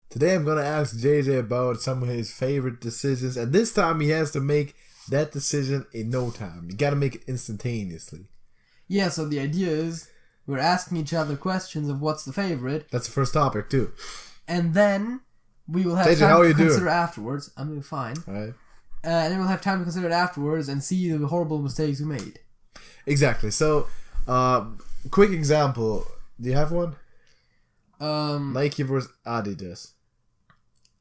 Today I'm gonna ask JJ about some of his favorite decisions, and this time he has to make that decision in no time. You gotta make it instantaneously. Yeah, so the idea is we're asking each other questions of what's the favorite. That's the first topic too. And then we will have JJ, time how are to you consider doing? afterwards. I'm doing fine. Right. And then we'll have time to consider it afterwards and see the horrible mistakes we made. Exactly. So, quick example. Do you have one? Nike versus Adidas.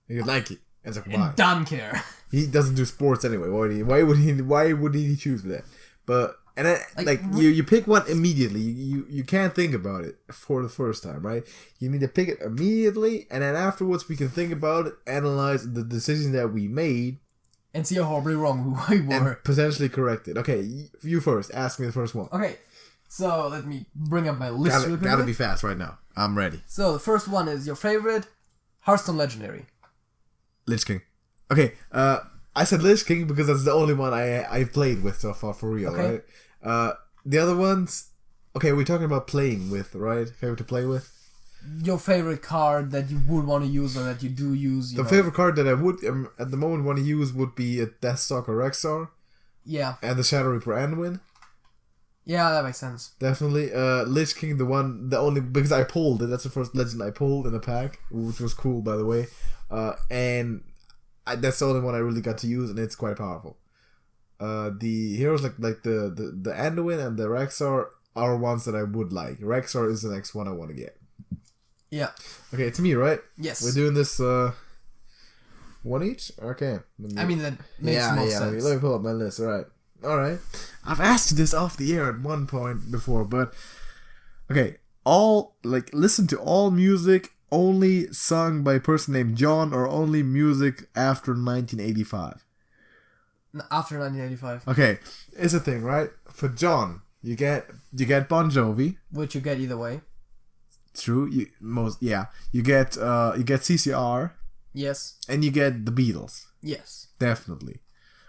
You Nike. It's like, why? Don't care. He doesn't do sports anyway. Why would he choose that? But and then, you pick one immediately. You can't think about it for the first time, right? You need to pick it immediately, and then afterwards we can think about it, analyze the decision that we made, and see how horribly wrong we were, and potentially correct it. Okay, you first. Ask me the first one. Okay, so let me bring up my list. Gotta be fast right now. I'm ready. So the first one is your favorite Hearthstone Legendary. Lich King. Okay, I said Lich King because that's the only one I've played with so far, for real, okay. Right? The other ones, okay, we're talking about playing with, right? Favorite to play with? Your favorite card that you would want to use or that you do use. The favorite card that I would, at the moment, want to use would be a Deathstalker Rexar. Yeah. And the Shadow Reaper Anduin. Yeah, that makes sense. Definitely. Lich King, the only, because I pulled it. That's the first legend I pulled in the pack, which was cool, by the way. And that's the only one I really got to use, and it's quite powerful. The heroes like the Anduin and the Rexar are ones that I would like. Rexar is the next one I want to get. Yeah. Okay, it's me, right? Yes. We're doing this one each? Okay. I mean, that makes most sense. Let me pull up my list. Alright. I've asked this off the air at one point before, but okay. Listen to all music only sung by a person named John, or only music after 1985. After 1985. Okay, it's a thing, right? For John, you get Bon Jovi, which you get either way. True, you get CCR. Yes. And you get the Beatles. Yes. Definitely.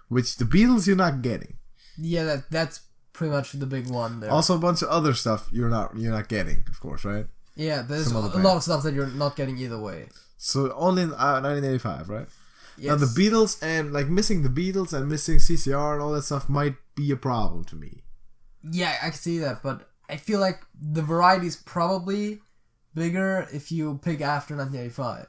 Which the Beatles you're not getting. Yeah, that's pretty much the big one there. Also a bunch of other stuff you're not getting, of course, right? Yeah, there's a lot of stuff that you're not getting either way. So only in 1985, right? Yes. Now the Beatles, and missing the Beatles and missing CCR and all that stuff might be a problem to me. Yeah, I can see that, but I feel like the variety is probably bigger if you pick after 1985.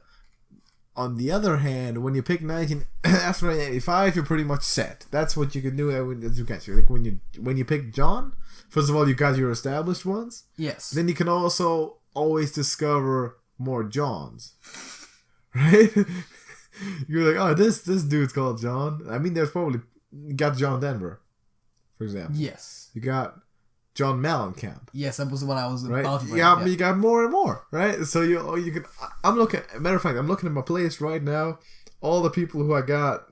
On the other hand, when you pick after 1985, you're pretty much set. That's what you can do as you get. Like when you pick John, first of all, you got your established ones. Yes. Then you can also always discover more Johns, right? You're like, oh, this dude's called John. I mean, you got John Denver, for example. Yes. You got John Mellencamp. Yes, that was the one I was right? about to bring. Yeah, you got more and more, right? So you can. Matter of fact, I'm looking at my playlist right now. All the people who I got,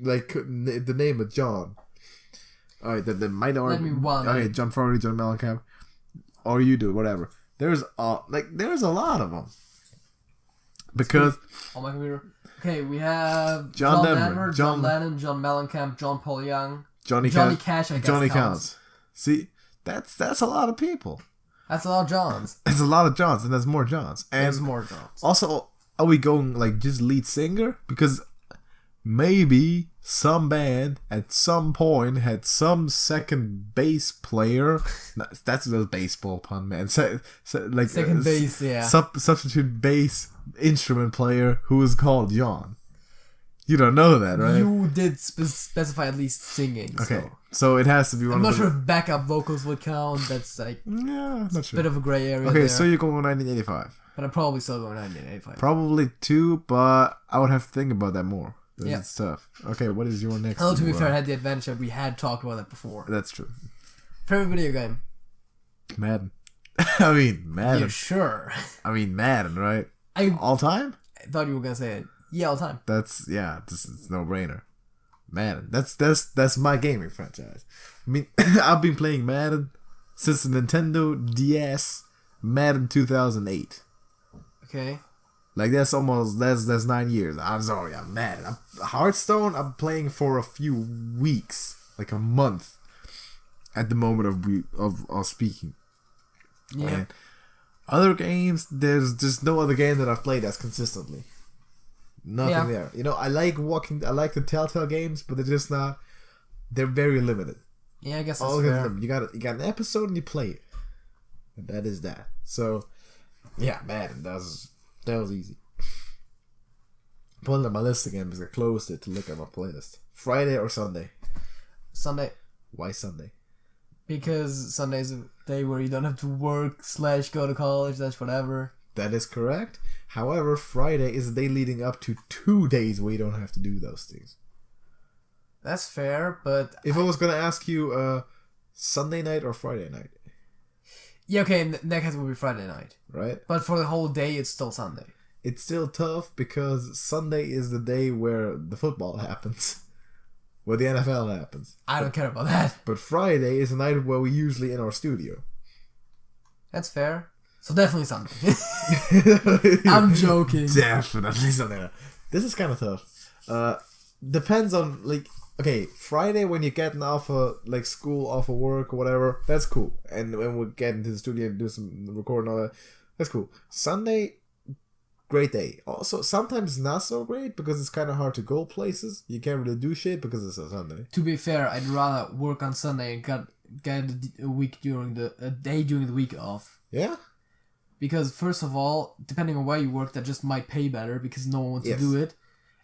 like the name of John. All right, the minority. Okay, John Fogerty, John Mellencamp, or you do whatever. There's a lot of them. Because on my computer. Okay, we have John Denver, John Lennon, John Mellencamp, John Paul Young, Johnny Cash. I guess Johnny counts. See, that's a lot of people. That's a lot of Johns. It's a lot of Johns, and there's more Johns. And there's more Johns. Also, are we going like just lead singer? Because maybe some band at some point had some second bass player. That's a baseball pun, man. Like second bass, yeah. Substitute bass instrument player who is called John. You don't know that, right? You did specify at least singing. Okay, so it has to be one. I'm not sure if backup vocals would count. That's like not sure. Bit of a gray area. Okay, there. So you're going 1985. But I'm probably still going 1985. Probably too, but I would have to think about that more. Yeah. It's tough. Okay, what is your next? Oh, to be fair, I had the advantage that we had talked about that before. That's true. Favorite video game? Madden. I mean, Madden. Yeah, sure. I mean, Madden, right? All time? I thought you were gonna say it. Yeah, all time. This is no brainer. Madden. That's my gaming franchise. I mean, I've been playing Madden since the Nintendo DS, Madden 2008. Okay. Like that's 9 years. I'm sorry, I'm mad. Hearthstone, I'm playing for a few weeks, like a month, at the moment of speaking. Yeah. And other games, there's just no other game that I've played as consistently. Nothing there. You know, I like the Telltale games, but they're just not. They're very limited. Yeah, I guess that's fair. You got an episode and you play it, and that is that. So, yeah, man, that was easy. Pulling up my list again because I closed it to look at my playlist. Friday or Sunday? Sunday. Why Sunday? Because Sunday's a day where you don't have to work / go to college / whatever. That is correct. However, Friday is the day leading up to 2 days where you don't have to do those things. That's fair, but... If I was going to ask you Sunday night or Friday night? Yeah, okay, in that case it would be Friday night. Right? But for the whole day, it's still Sunday. It's still tough because Sunday is the day where the football happens. Where the NFL happens. I don't care about that. But Friday is the night where we're usually in our studio. That's fair. So definitely Sunday. I'm joking. Definitely Sunday. This is kind of tough. Depends on, like, okay, Friday when you're getting off of, like, school, off of work or whatever, that's cool. And when we get into the studio and do some recording and all that, that's cool. Sunday, great day. Also, sometimes not so great because it's kind of hard to go places. You can't really do shit because it's a Sunday. To be fair, I'd rather work on Sunday and get a day during the week off. Yeah? Because first of all, depending on where you work, that just might pay better because no one wants to do it.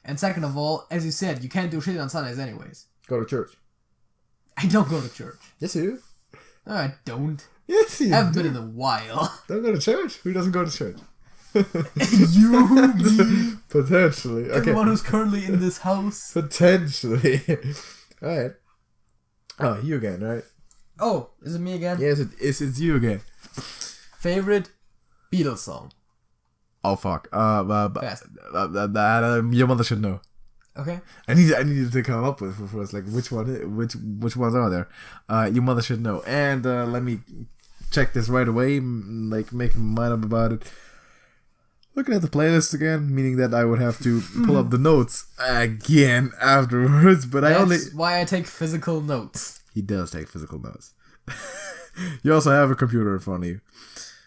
And second of all, as you said, you can't do shit on Sundays anyways. Go to church. I don't go to church. Yes, you do. No, I don't. Yes, you I haven't been in a while. Don't go to church? Who doesn't go to church? You, me. Potentially. Okay. Everyone who's currently in this house. Potentially. Alright. Oh, you again, right? Oh, is it me again? Yes, it's you again. Favorite Beatles song? Oh, fuck. Your mother should know. Okay. I need to come up with first, like, which ones are there? Your mother should know. And let me check this right away, like, make my mind up about it. Looking at the playlist again, meaning that I would have to pull up the notes again afterwards, but That's why I take physical notes. He does take physical notes. You also have a computer in front of you.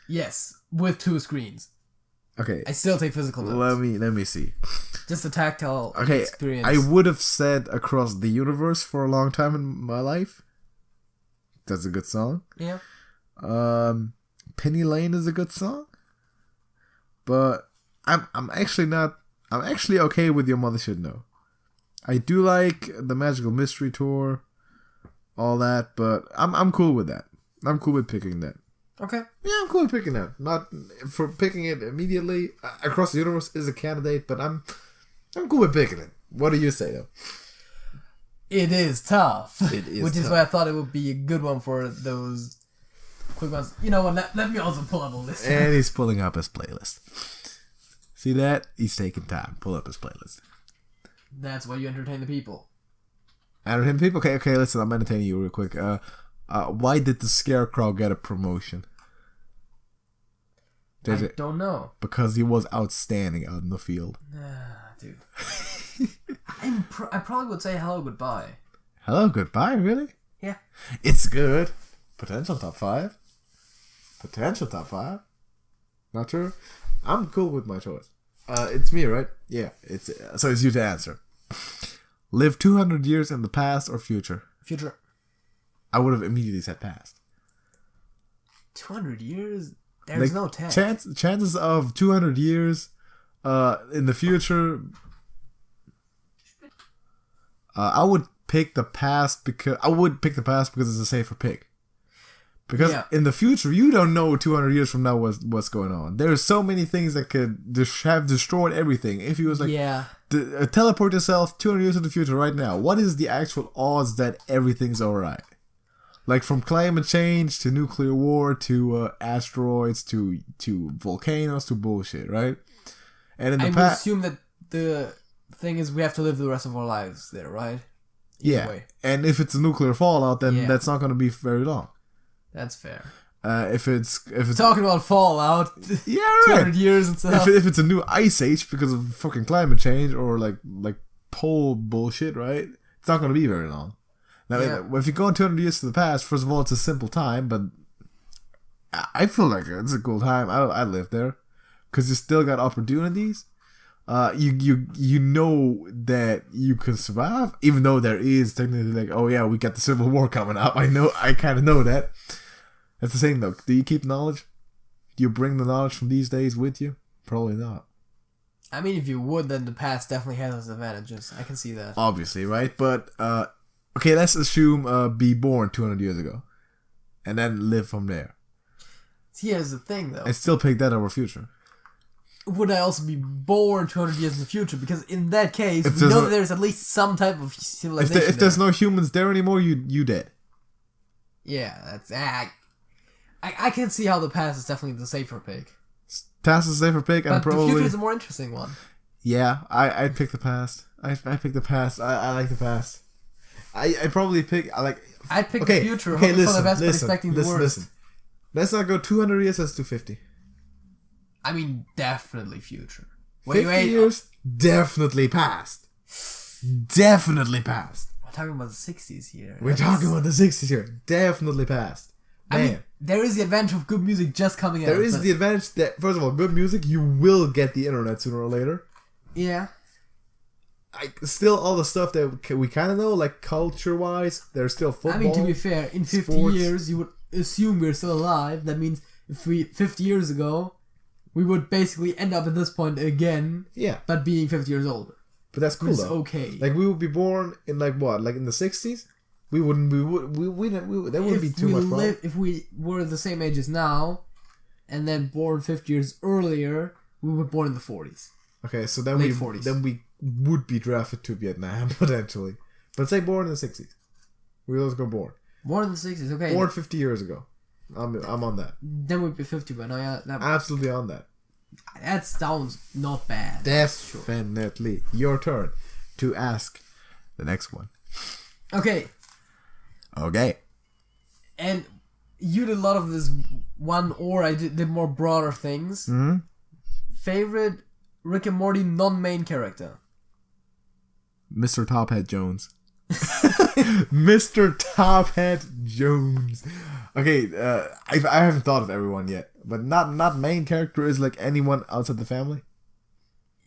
Yes, with 2 screens. Okay. I still take physical notes. Let me see. Just a tactile experience. I would have said Across the Universe for a long time in my life. That's a good song. Yeah. Penny Lane is a good song. But I'm actually okay with Your Mother Should Know. I do like the Magical Mystery Tour, all that, but I'm cool with that. I'm cool with picking that. Okay. Yeah, I'm cool with picking that. Not for picking it immediately. Across the Universe is a candidate, but I'm cool with picking it. What do you say though? It is tough. It is Which tough. is why I thought it would be a good one for those quick ones. You know what? Let me also pull up a list. And he's pulling up his playlist. See that? He's taking time. Pull up his playlist. That's why you entertain the people. Entertain people? Okay, listen, I'm entertaining you real quick. Why did the Scarecrow get a promotion? I don't know. Because he was outstanding out in the field. Dude. I probably would say Hello Goodbye. Hello Goodbye, really? Yeah. It's good. Potential top 5. Not true? I'm cool with my choice. It's me, right? Yeah. So it's you to answer. Live 200 years in the past or future? Future. I would have immediately said past. 200 years? There's no tech. Chances of 200 years in the future... I would pick the past because it's a safer pick. Because in the future, you don't know 200 years from now what's going on. There's so many things that could have destroyed everything. If you was like, teleport yourself 200 years in the future right now, what is the actual odds that everything's alright? Like from climate change to nuclear war to asteroids to volcanoes to bullshit, right? And in the I would assume that the thing is we have to live the rest of our lives there, right? Either way. And if it's a nuclear fallout, then that's not going to be very long. That's fair. If it's talking about fallout, 200 years and stuff. If it's a new ice age because of fucking climate change or like pole bullshit, right? It's not going to be very long. Now, if you go 200 years to the past, first of all, it's a simple time, but I feel like it's a cool time. I live there because you still got opportunities. you know that you can survive, even though there is technically like, oh yeah, we got the Civil War coming up. I kind of know that. That's the same though. Do you keep knowledge? Do you bring the knowledge from these days with you? Probably not. I mean, if you would, then the past definitely has its advantages. I can see that. Obviously, right? But okay, let's assume be born 200 years ago, and then live from there. See, here's the thing, though. And still pick that over future. Would I also be born 200 years in the future? Because in that case, we know that there's at least some type of civilization. If there's no humans there anymore, you dead. Yeah, that's... I can see how the past is definitely the safer pick. Past is a safer pick, and probably... the future is a more interesting one. Yeah, I'd pick the past. I pick the past. I like the past. I'd probably pick... I'd pick the future, hoping for the best, but expecting the worst. Listen. Let's not go 200 years, let's do 50. I mean, definitely future. 50 years? Definitely past. Definitely past. We're talking about the 60s here. We're talking about the 60s here. Definitely past. Man. I mean, there is the advantage of good music just coming out. There is the advantage that, first of all, good music, you will get the internet sooner or later. Yeah. Still, all the stuff that we kind of know, like culture-wise, there's still football. I mean, to be fair, in 50 years, you would assume we're still alive. That means if 50 years ago, we would basically end up at this point again. Yeah. But being 50 years older. But that's cool, though. Okay. Like, we would be born in, like, what? Like, in the 60s? There wouldn't be too much problem. If we were the same age as now, and then born 50 years earlier, we were born in the 40s. Okay, so then Late 40s. Then we would be drafted to Vietnam, potentially. But say born in the 60s. We always go born. Born in the 60s, okay. Born 50 years ago. I'm on that. Then we'd be 50 by now, yeah. Absolutely on that. That sounds not bad. Definitely. Sure. Your turn to ask the next one. Okay. And you did a lot of this one, or I did more broader things. Mm-hmm. Favorite Rick and Morty non-main character? Mr. Tophead Jones. Mr. Tophead Jones. Okay, I haven't thought of everyone yet, but not main character is like anyone outside the family.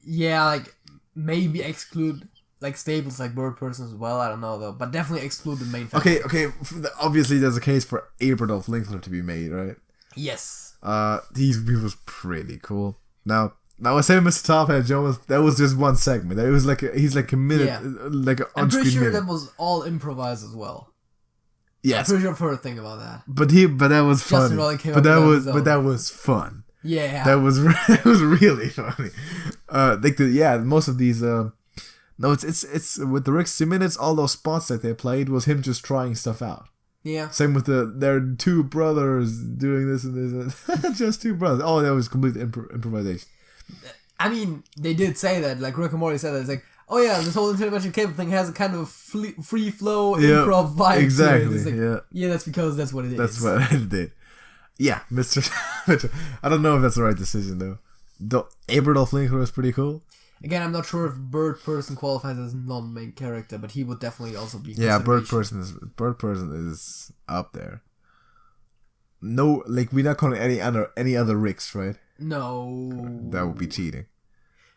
Yeah, like maybe exclude like staples like Bird Person as well. I don't know though, but definitely exclude the main family. Okay. Obviously, there's a case for Aberdolf Linkler to be made, right? Yes. He was pretty cool. Now I say Mr. Tophead Jones. That was just one segment. It was like he's like committed, like an I'm pretty sure minute. that was all improvised as well. Yes, I'm pretty sure I've heard a thing about that. But that was funny. But that was fun. Yeah, that was really funny. Most of these. No, it's with the Rick Simmons. All those spots that they played was him just trying stuff out. Yeah. Same with their two brothers doing this and this. Just two brothers. Oh, that was complete improvisation. I mean, they did say that. Like Rick and Morty said that. It's like, oh yeah, this whole interdimensional cable thing has a kind of free flow improv vibe. Exactly. To it. Like, yeah, that's because that's what it is. That's what it did. Yeah, Mr. I don't know if that's the right decision though. The Aberdolf Linkler was pretty cool. Again, I'm not sure if Bird Person qualifies as non-main character, but he would definitely also be. Yeah, Bird Person is up there. No, like we're not calling any other Ricks, right? No. That would be cheating.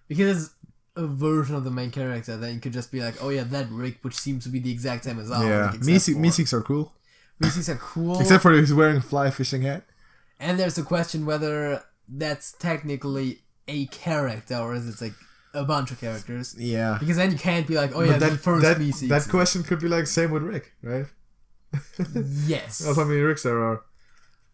Because a version of the main character, then you could just be like, oh yeah, that Rick, which seems to be the exact same as ours. Yeah, Meeseeks are cool. Meeseeks are cool. Except for he's wearing a fly fishing hat. And there's a question whether that's technically a character or is it like a bunch of characters. Yeah. Because then you can't be like, oh yeah, the first Meeseeks. That question could be like same with Rick, right? Yes. That's how many Ricks there are.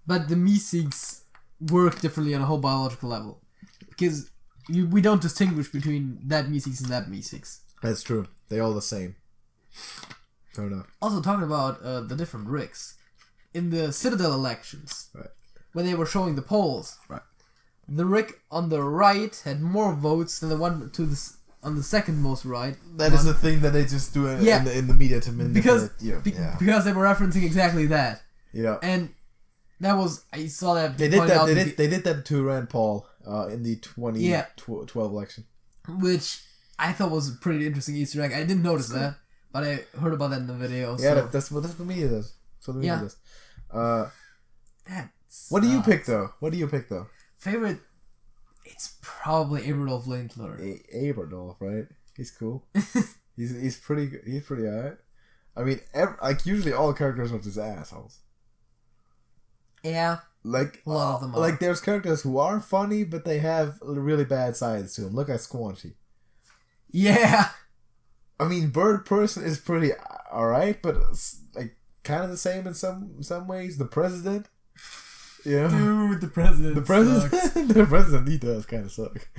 But the Meeseeks work differently on a whole biological level. Because we don't distinguish between that Meeseeks and that Meeseeks. That's true. They're all the same. Fair enough. Also, talking about the different Ricks. In the Citadel elections, right, when they were showing the polls, right, the Rick on the right had more votes than the one on the second most right. That is the thing that they just do in the media to manipulate. Because they were referencing exactly that. Yeah. And that was, I saw that they did that. They did that to Rand Paul in the 2012 election, which I thought was a pretty interesting Easter egg. I didn't notice that, but I heard about that in the video. Yeah, so. that's what the media does. So the media does. That what do you pick though? Favorite? It's probably Aberdolf Lindler. Aberdolf, right? He's cool. he's pretty alright. I mean, usually all characters are just assholes. Yeah. Like, a lot of them are. Like, there's characters who are funny, but they have really bad sides to them. Look at Squanchy. Yeah. I mean, Bird Person is pretty alright, but like kind of the same in some ways. The President. Yeah. Dude, the President. The President. Sucks. The President, he does kind of suck.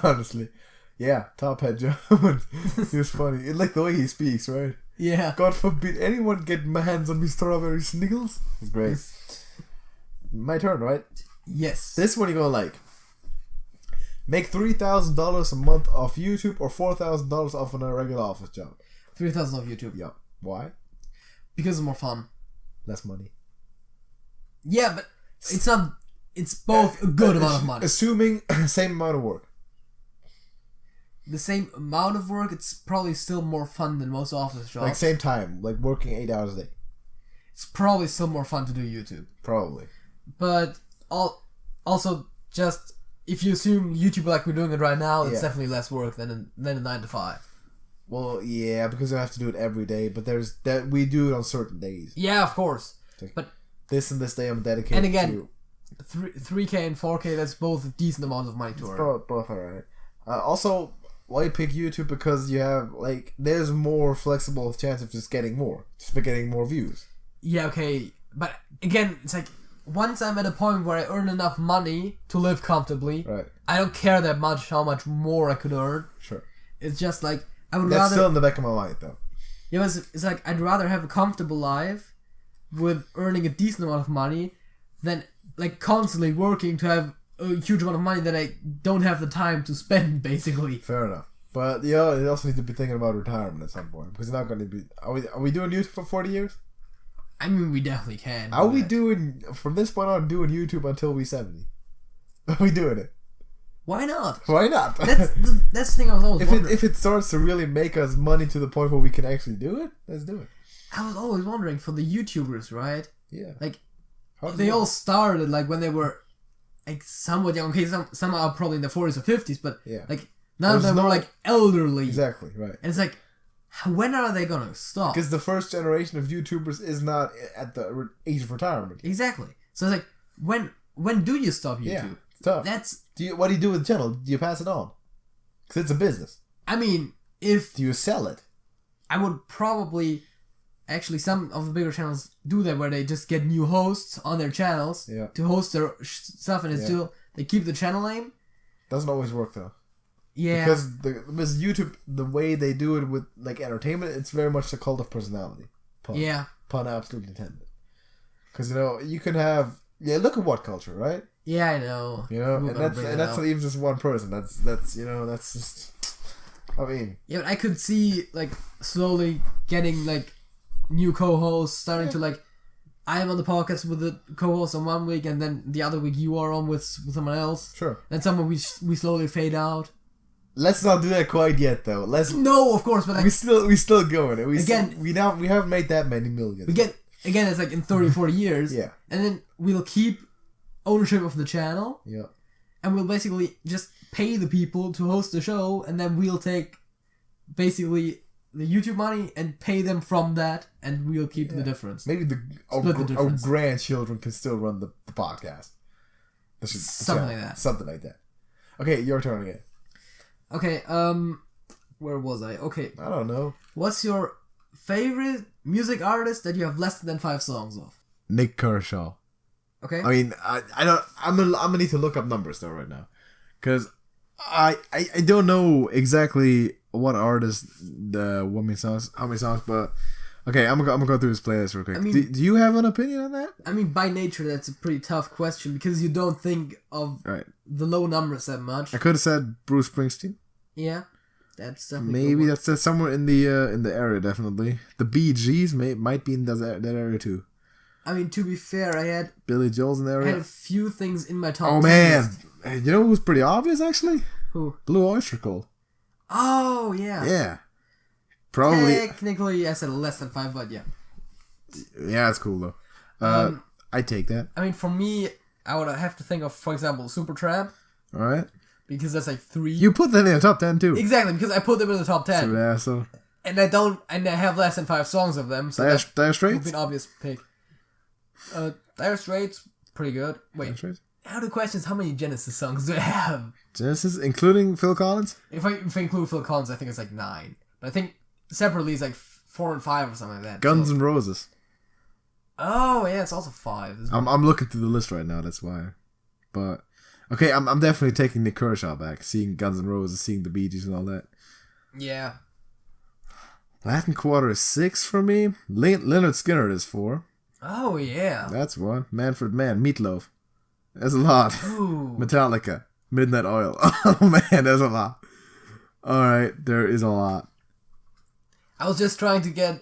Honestly. Yeah, Top Hat Jones. He was funny. Like the way he speaks, right? Yeah. God forbid anyone get my hands on me strawberry sniggles. It's great. My turn, right? Yes. This one you're gonna like. Make $3,000 a month off YouTube or $4,000 off on a regular office job. 3,000 off YouTube. Yeah. Why? Because it's more fun. Less money. Yeah, but it's not. It's both a good amount of money. Assuming same amount of work. The same amount of work, it's probably still more fun than most office jobs. Like same time, like working 8 hours a day. It's probably still more fun to do YouTube. Probably. But also just if you assume YouTube like we're doing it right now, it's definitely less work than a 9 to 5. Well, yeah, because I have to do it every day, but there's that we do it on certain days. Yeah, of course. Like, but this and this day I'm dedicated. And again, 3K and 4K, that's both decent amounts of money to earn. Both alright. Also, why pick YouTube? Because you have like there's more flexible chance of just getting more views. Yeah, okay, but again, it's like once I'm at a point where I earn enough money to live comfortably, right? I don't care that much how much more I could earn. Sure. It's just like I would That's rather. still in the back of my mind, though. Yeah, it's like I'd rather have a comfortable life with earning a decent amount of money than like constantly working to have a huge amount of money that I don't have the time to spend, basically. Fair enough. But you also need to be thinking about retirement at some point because you're not going to be. Are we doing YouTube for 40 years? I mean, we definitely can. Are we doing from this point on doing YouTube until we 70? Are we doing it? Why not? Why not? That's the thing I was always wondering. If it starts to really make us money to the point where we can actually do it, let's do it. I was always wondering for the YouTubers, right? Yeah. Like they all started like when they were like somewhat young. Okay, some are probably in their 40s or 50s, but like none of them were like elderly. Exactly, right. And it's like, when are they gonna stop? Because the first generation of YouTubers is not at the age of retirement. Exactly. So it's like, when do you stop YouTube? Yeah, it's tough. What do you do with the channel? Do you pass it on? Because it's a business. I mean, do you sell it? I would probably. Actually, some of the bigger channels do that where they just get new hosts on their channels to host their stuff, and it's still they keep the channel name. Doesn't always work though. Yeah, because YouTube, the way they do it with like entertainment, it's very much the cult of personality. Pun absolutely intended. Because you can have look at What Culture, right? Yeah, I know. And that's not even just one person. That's just. I mean. Yeah, but I could see like slowly getting like new co-hosts starting to like. I am on the podcast with the co-host on one week, and then the other week you are on with someone else. Sure. Then someone we slowly fade out. Let's not do that quite yet, though. No, of course, but like, we still going. We haven't made that many millions. Again, it's like in 30, 40 years. Yeah. And then we'll keep ownership of the channel. Yeah. And we'll basically just pay the people to host the show, and then we'll take basically the YouTube money and pay them from that, and we'll keep the difference. Maybe our grandchildren can still run the podcast. Something like that. Okay, your turn again. Okay, where was I? Okay. I don't know. What's your favorite music artist that you have less than 5 songs of? Nick Kershaw. Okay. I mean, I'm gonna need to look up numbers though right now, because I don't know exactly what artist how many songs, but okay, I'm gonna go through his playlist real quick. I mean, do you have an opinion on that? I mean, by nature, that's a pretty tough question because you don't think of the low numbers that much. I could have said Bruce Springsteen. Yeah, that's definitely maybe that's somewhere in the area. Definitely, the Bee Gees might be in that area too. I mean, to be fair, I had Billy Joel's in the area. I had a few things in my top. Oh man, you know who's pretty obvious actually? Who? Blue Oyster Cult. Oh yeah. Yeah. Probably. Technically, I said less than 5, but yeah. Yeah, it's cool though. I take that. I mean, for me, I would have to think of, for example, Supertramp. All right. Because that's like 3. You put that in the top 10 too. Exactly, because I put them in the top 10. Stupid asshole. And I have less than 5 songs of them. So Dire Straits? would be an obvious pick. Dire Straits, pretty good. Wait, how the question is how many Genesis songs do I have? Genesis, including Phil Collins? If I include Phil Collins, I think it's like 9. But I think separately it's like 4 and 5 or something like that. Guns N' Roses. Oh yeah, it's also 5. I'm looking through the list right now. That's why. But okay, I'm definitely taking Nick Kershaw back. Seeing Guns N' Roses, seeing the Bee Gees and all that. Yeah. Latin Quarter is 6 for me. Leonard Skinner is 4. Oh yeah. That's 1. Manfred Mann, Meatloaf. That's a lot. Ooh. Metallica, Midnight Oil. Oh man, there's a lot. All right, there is a lot. I was just trying to get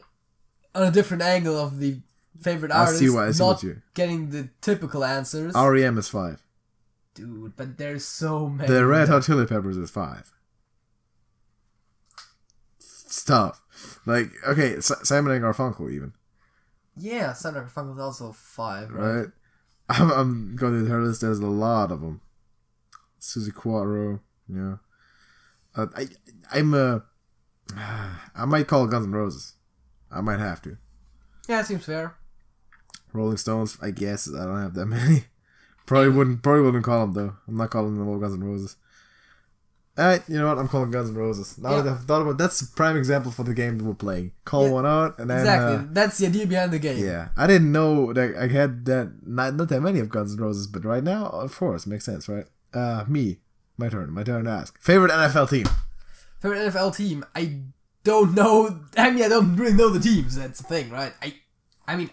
on a different angle of the favorite I artist. see what you. Getting the typical answers. R.E.M. is 5. Dude, but there's so many. The Red Hot Chili Peppers is 5. It's tough. Like, okay, Simon and Garfunkel even. Yeah, Simon and Garfunkel is also 5, right? Right? I'm going through her list. There's a lot of them. Susie Quattro, yeah. I might call Guns N' Roses. I might have to. Yeah, it seems fair. Rolling Stones, I guess. I don't have that many. Probably wouldn't call them though. I'm not calling them all Guns N' Roses. Alright, you know what? I'm calling Guns N' Roses. Now that I've thought about it, that's a prime example for the game that we're playing. Call one out and then... Exactly. That's the idea behind the game. Yeah. I didn't know that I had that not that many of Guns N' Roses, but right now, of course, makes sense, right? Me. My turn to ask. Favorite NFL team? Favorite NFL team? I don't know. I mean, I don't really know the teams. That's the thing, right? I mean,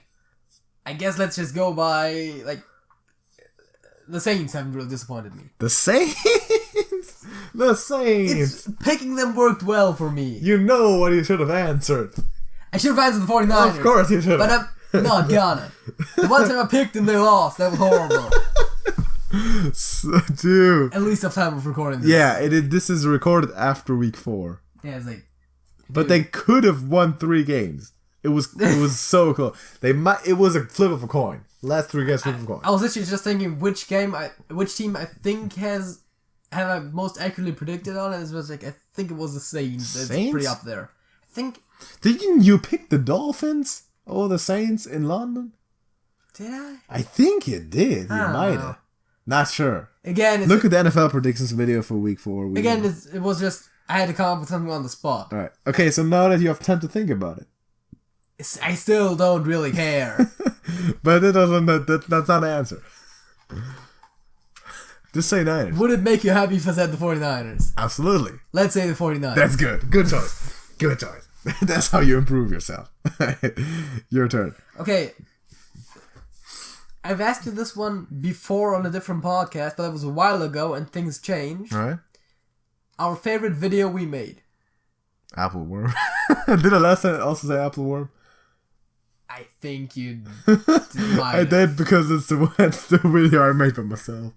I guess let's just go by, like, the Saints haven't really disappointed me. The Saints? The Saints! Picking them worked well for me. You know what you should have answered. I should have answered the 49ers. Of course you should have. But I'm not gonna. The one time I picked them, they lost. That was horrible. Dude. At least of time of recording this. Yeah, this is recorded after week 4. Yeah, it's like... But they could have won 3 games. It was so close. It was a flip of a coin. Last 3 games flip of a coin. I was literally just thinking which team I think have I most accurately predicted on, and it was like I think it was the Saints. It's pretty up there. I think. Didn't you pick the Dolphins or the Saints in London? Did I? I think you did. You might have. Not sure. Again, look at the NFL predictions video for week 4. Again, it was just I had to come up with something on the spot. All right. Okay, so now that you have time to think about it. I still don't really care. But that's not an answer. Just say Niners. Would it make you happy if I said the 49ers? Absolutely. Let's say the 49ers. That's good. Good choice. Good choice. That's how you improve yourself. Your turn. Okay. I've asked you this one before on a different podcast, but that was a while ago and things changed. All right. Our favorite video we made. Apple worm. Did I last time also say apple worm? I think you I did because it's the video I made by myself.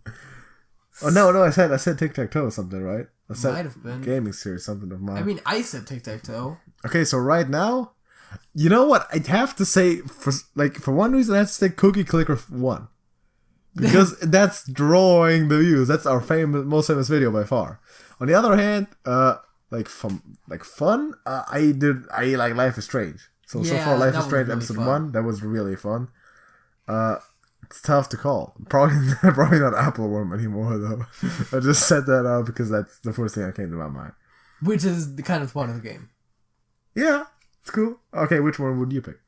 Oh no! I said tic-tac-toe or something, right? I said might have been gaming series, something of mine. I mean, I said tic-tac-toe. Okay, so right now, you know what? I'd have to say for one reason, I have to say Cookie Clicker 1 because that's drawing the views. That's our most famous video by far. On the other hand, fun. I like Life is Strange. So far, Life is Strange really episode fun. 1, that was really fun. It's tough to call. Probably not Apple Worm anymore, though. I just said that out because that's the first thing that came to my mind. Which is the kind of fun of the game. Yeah, it's cool. Okay, which one would you pick?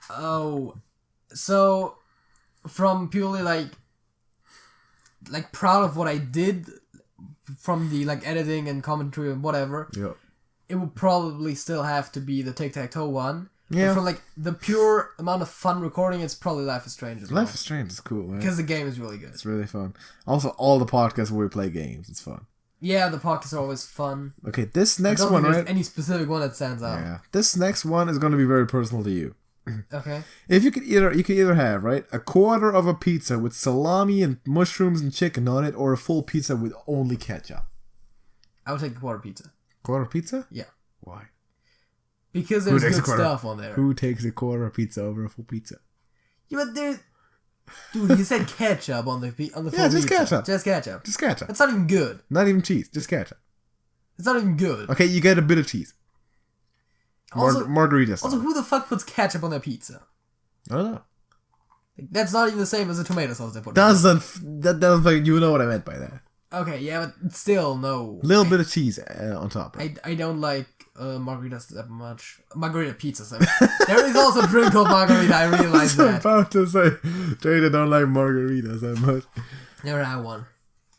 Oh, so from purely like proud of what I did from the editing and commentary and whatever. Yeah. It would probably still have to be the tic-tac-toe one. Yeah. But from the pure amount of fun recording, it's probably Life is Strange as well. Life is Strange is cool, man. Because the game is really good. It's really fun. Also, all the podcasts where we play games, it's fun. Yeah, the podcasts are always fun. Okay, this next I don't one, think right? there's any specific one that stands out. Yeah. This next one is going to be very personal to you. Okay. If you could either have, right, a quarter of a pizza with salami and mushrooms and chicken on it, or a full pizza with only ketchup. I would take a quarter pizza. Quarter pizza? Yeah. Why? Because there's good stuff on there. Who takes a quarter pizza over a full pizza? Yeah, but Dude, you said ketchup on the full Yeah, just pizza. ketchup. Just ketchup. Just ketchup. That's not even good. Not even cheese. Just ketchup. It's not even good. Okay, you get a bit of cheese. Also, Margarita sauce. also, who the fuck puts ketchup on their pizza? I don't know. Like, that's not even the same as the tomato sauce they put. That like, you know what I meant by that. Okay, yeah, but still, no. Little bit of cheese on top. Right? I don't like margaritas that much. Margarita pizzas. I mean. There is also a drink called margarita. I realize I was that. about to say, Jada don't like margaritas that much. Never had one.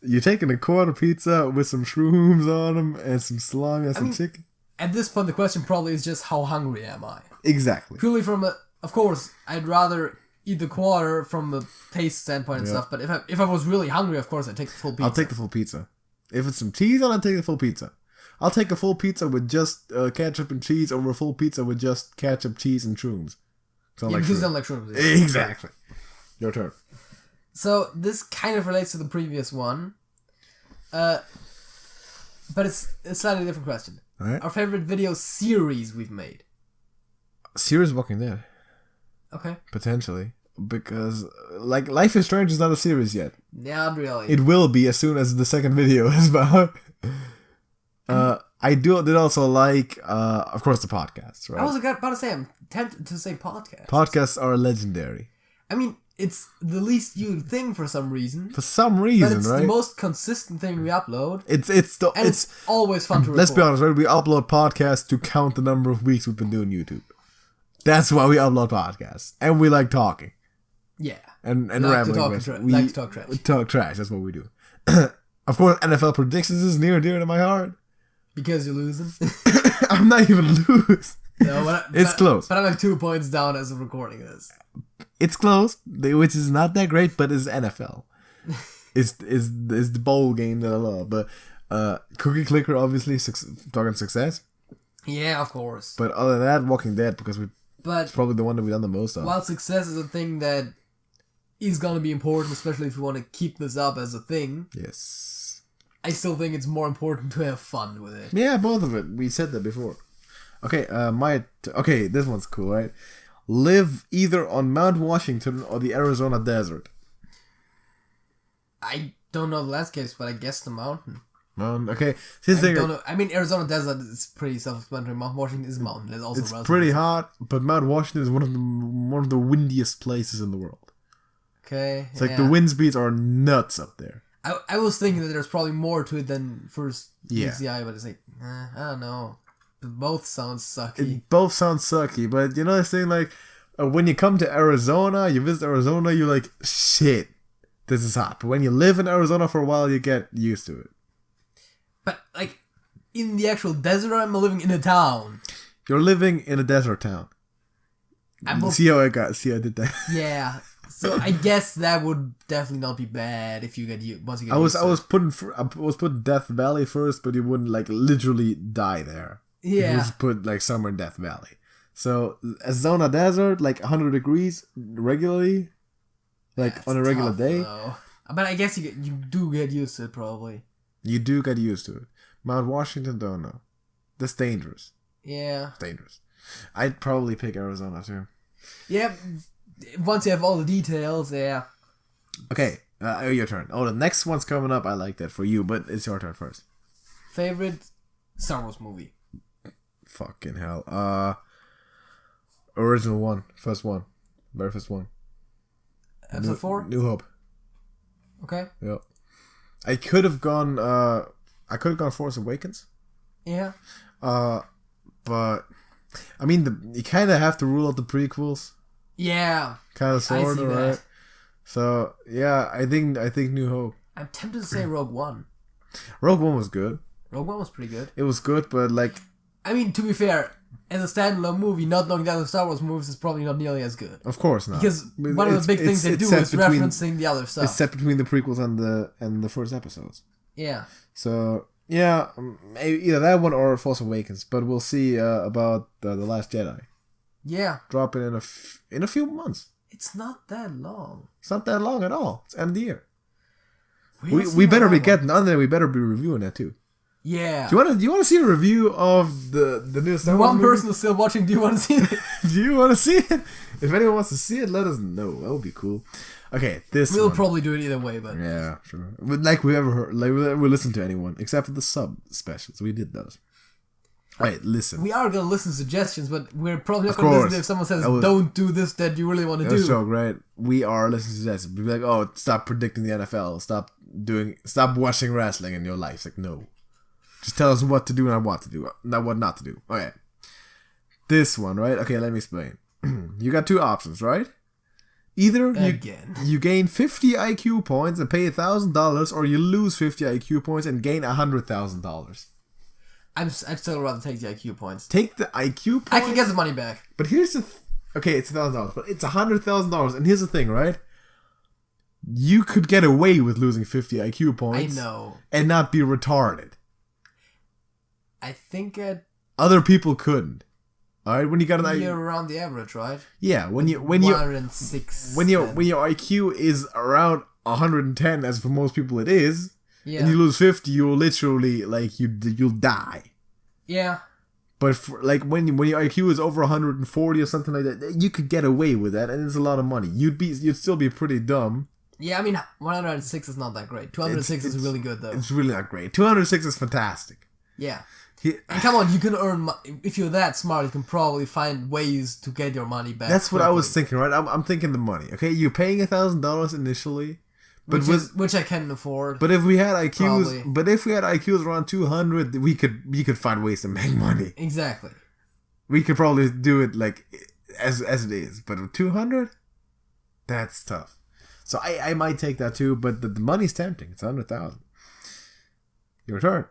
You're taking a quarter pizza with some shrooms on them and some salami and some chicken. At this point, the question probably is just how hungry am I? Exactly. Purely from of course, I'd rather eat the quarter from a taste standpoint and stuff. But if I was really hungry, of course, I'd take the full pizza. I'll take the full pizza. If it's some cheese on, I'll take the full pizza. I'll take a full pizza with just ketchup and cheese over a full pizza with just ketchup, cheese, and shrooms. Because you don't like shrooms. Yeah. Exactly. Your turn. So this kind of relates to the previous one. But it's a slightly different question. Alright. Our favorite video series we've made. Series Walking Dead. Okay. Potentially. Because, like, Life is Strange is not a series yet. Not really. It will be as soon as the second video is out. I did also like, of course, the podcasts, right? I was about to say, I'm tempted to say podcast. Podcasts are legendary. I mean, it's the least viewed thing for some reason. For some reason, but it's right? the most consistent thing we upload. It's always fun to record. Let's be honest, right? We upload podcasts to count the number of weeks we've been doing YouTube. That's why we upload podcasts. And we like talking. Yeah. And like rambling. to talk trash. We talk trash, that's what we do. Of course, NFL predictions is near and dear to my heart. Because you're losing? I'm not even lose. No, it's close. But I'm like 2 points down as of recording this. It's close, which is not that great, but it's NFL. It's the bowl game that I love. But Cookie Clicker, obviously, talking success. Yeah, of course. But other than that, Walking Dead, because it's probably the one that we've done the most of. While success is a thing that is going to be important, especially if you want to keep this up as a thing. Yes. I still think it's more important to have fun with it. Yeah, both of it. We said that before. Okay, okay, this one's cool, right? Live either on Mount Washington or the Arizona desert. I don't know the landscapes, but I guess the mountain. Okay. I don't know. I mean, Arizona desert is pretty self-explanatory. Mount Washington is a mountain. It's also pretty hot, but Mount Washington is one of the windiest places in the world. Okay. It's like the wind speeds are nuts up there. I was thinking that there's probably more to it than first meets the eye, but it's like, I don't know. Both sound sucky. Both sound sucky, but you know this thing, like, when you come to Arizona, you visit Arizona, you're like, shit, this is hot. But when you live in Arizona for a while, you get used to it. But, like, in the actual desert, I'm living in a town. You're living in a desert town. See how I did that? Yeah. So I guess that would definitely not be bad if you get once you get. I was putting Death Valley first, but you wouldn't like literally die there. Yeah. You just put like somewhere in Death Valley. So Arizona desert, like 100 degrees regularly, like on a regular day. Though. But I guess you do get used to it probably. You do get used to it. Mount Washington, don't know. That's dangerous. Yeah. It's dangerous. I'd probably pick Arizona too. Yeah. Once you have all the details, yeah. Okay, your turn. Oh, the next one's coming up. I like that for you, but it's your turn first. Favorite Star Wars movie? Fucking hell. Original one. First one. Very first one. Episode 4? New Hope. Okay. Yep. I could have gone Force Awakens. Yeah. But I mean, you kind of have to rule out the prequels. Yeah. Kind of, sort of, right? So yeah, I think New Hope. I'm tempted to say Rogue One. Rogue One was good. Rogue One was pretty good. It was good, but like, I mean, to be fair, as a standalone movie, not knowing the other Star Wars movies is probably not nearly as good. Of course not. Because one of the big things they do is referencing the other stuff. It's set between the prequels and the first episodes. Yeah. So yeah, maybe either that one or Force Awakens. But we'll see about the Last Jedi. Yeah. Dropping in a few months. It's not that long. It's not that long at all. It's end of the year. We better be getting on there. We better be reviewing that too. Yeah. Do you want to see a review of the new Star Wars movie? One person is still watching. Do you want to see it? Do you want to see it? If anyone wants to see it, let us know. That would be cool. Okay, this We'll one. probably do it either way, but Yeah, sure. Like we ever heard, like we listen to anyone except for the sub specials. We did those. Right, listen. we are gonna listen to suggestions, but we're probably not Of gonna course. listen if someone says, That was- "Don't do this that you really want to That was do." a joke, right? We are listening to this. Be like, oh, stop predicting the NFL. Stop watching wrestling in your life. It's like, no. Just tell us what to do and what to do, not what not to do. Okay. This one, right? Okay, let me explain. You got two options, right? Either you gain 50 IQ points and pay $1,000, or you lose 50 IQ points and gain $100,000. I'd still rather take the IQ points. Take the IQ points. I can get the money back. But here's the okay, it's $1,000, but it's $100,000. And here's the thing, right? You could get away with losing 50 IQ points. I know. And not be retarded. I think Other people couldn't. All right, when you got an you're around the average, right? yeah, when your 106. when your IQ is around 110, as for most people it is, and you lose 50, you'll literally you'll die. Yeah. But like when your IQ is over 140 or something like that, you could get away with that, and it's a lot of money. You'd still be pretty dumb. Yeah, I mean 106 is not that great. 206 is really good though. It's really not great. 206 is fantastic. Yeah. And come on, you can earn. If you're that smart, you can probably find ways to get your money back. That's what I was thinking, right? I'm thinking the money. Okay, you're paying $1,000 initially, but which I can afford. But if we had IQs, around 200, we could find ways to make money. Exactly. We could probably do it like as it is, but with 200, that's tough. So I might take that too, but the money's tempting. It's 100,000. Your turn.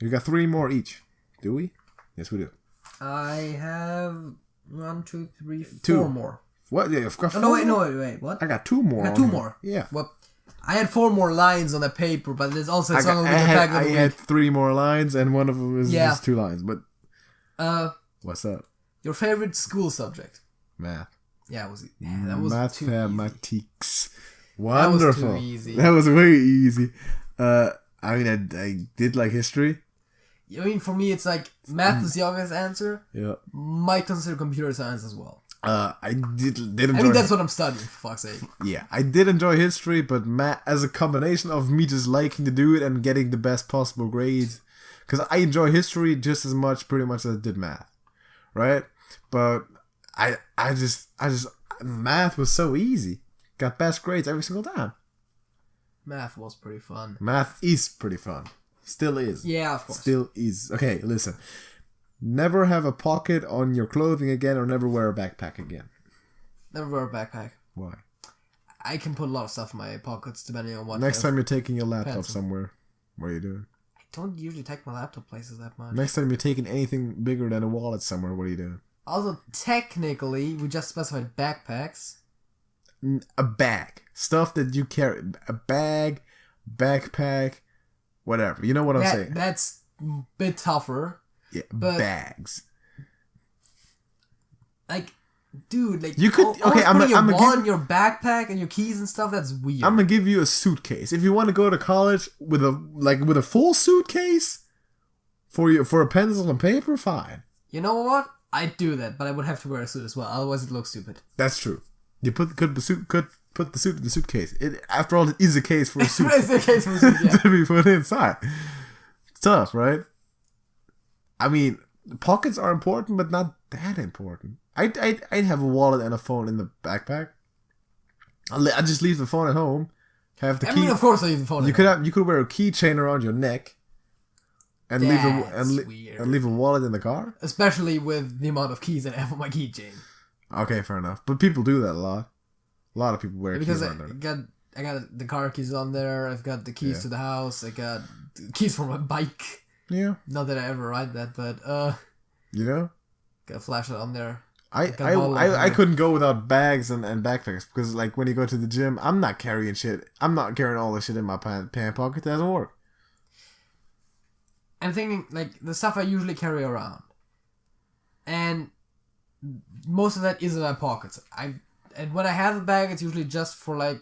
We got 3 more each. Do we? Yes, we do. I have 1, 2, 3, 4 2 more. What? Yeah, I've got 4 no, more? wait. What? I got 2 more. I got 2 more. Yeah. Well, I had 4 more lines on the paper, but there's also a song with the fact I had 3 more lines, and one of them is just 2 lines. But what's up? Your favorite school subject? Math. Yeah, that was mathematics. Wonderful. That was too easy. That was way easy. I mean, I did like history. I mean, for me, it's like math is the obvious answer. Yeah. Might consider computer science as well. I did enjoy. I mean, that's what I'm studying, for fuck's sake. Yeah, I did enjoy history, but math as a combination of me just liking to do it and getting the best possible grades, because I enjoy history just as much, pretty much, as I did math, right? But I just math was so easy. Got best grades every single time. Math was pretty fun. Math is pretty fun. Still is. Yeah, of course. Still is. Okay, listen. Never have a pocket on your clothing again, or never wear a backpack again. Never wear a backpack. Why? I can put a lot of stuff in my pockets depending on what. Next time you're taking your laptop pencil. somewhere, what are you doing? I don't usually take my laptop places that much. Next time you're taking anything bigger than a wallet somewhere, what are you doing? Also, technically, we just specified backpacks. A bag. Stuff that you carry. A bag, backpack, whatever. You know what I'm saying? That's a bit tougher. Yeah, bags. Like, dude, like you could. Okay, I'm gonna give your backpack and your keys and stuff. That's weird. I'm gonna give you a suitcase. If you want to go to college with a full suitcase for a pencil and paper, fine. You know what? I'd do that, but I would have to wear a suit as well. Otherwise, it looks stupid. That's true. You could put the suit in the suitcase. After all, it is a case for a suit. It's a case for a suit, yeah. To be put inside. It's tough, right? I mean, pockets are important, but not that important. I'd have a wallet and a phone in the backpack. I just leave the phone at home. Have the key. I mean, of course, I leave the phone. You could wear a keychain around your neck, and leave a wallet in the car. Especially with the amount of keys that I have on my keychain. Okay, fair enough. But people do that a lot. A lot of people wear keys on there. I got the car keys on there. I've got the keys to the house. I got the keys for my bike. Yeah. Not that I ever ride that, but you know, got a flashlight on there. I couldn't go without bags and backpacks, because like when you go to the gym, I'm not carrying shit. I'm not carrying all the shit in my pant pocket. That doesn't work. I'm thinking like the stuff I usually carry around, and most of that is in my pockets. And when I have a bag, it's usually just for like,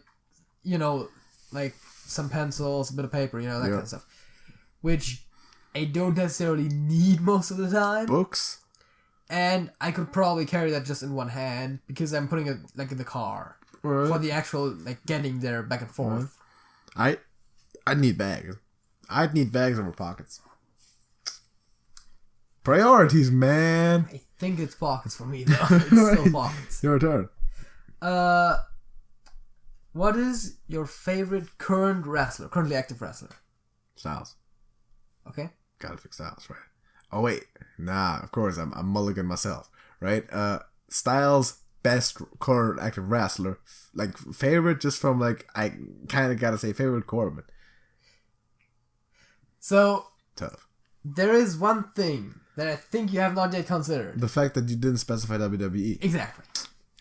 you know, like some pencils, a bit of paper, you know, that kind of stuff, which I don't necessarily need most of the time. Books. And I could probably carry that just in one hand because I'm putting it like in the car. Right. for the actual like getting there back and forth. I'd need bags. I'd need bags over pockets. Priorities, man. I think it's pockets for me though. It's still pockets. Your turn. What is your favorite currently active wrestler? Styles. Okay. Gotta fix Styles, right? Oh wait, nah. Of course, I'm mulligan myself, right? Styles, best current active wrestler. Like favorite, just from like I kind of gotta say favorite Corbin. So Tough. there is one thing that I think you have not yet considered. The fact that you didn't specify WWE. Exactly.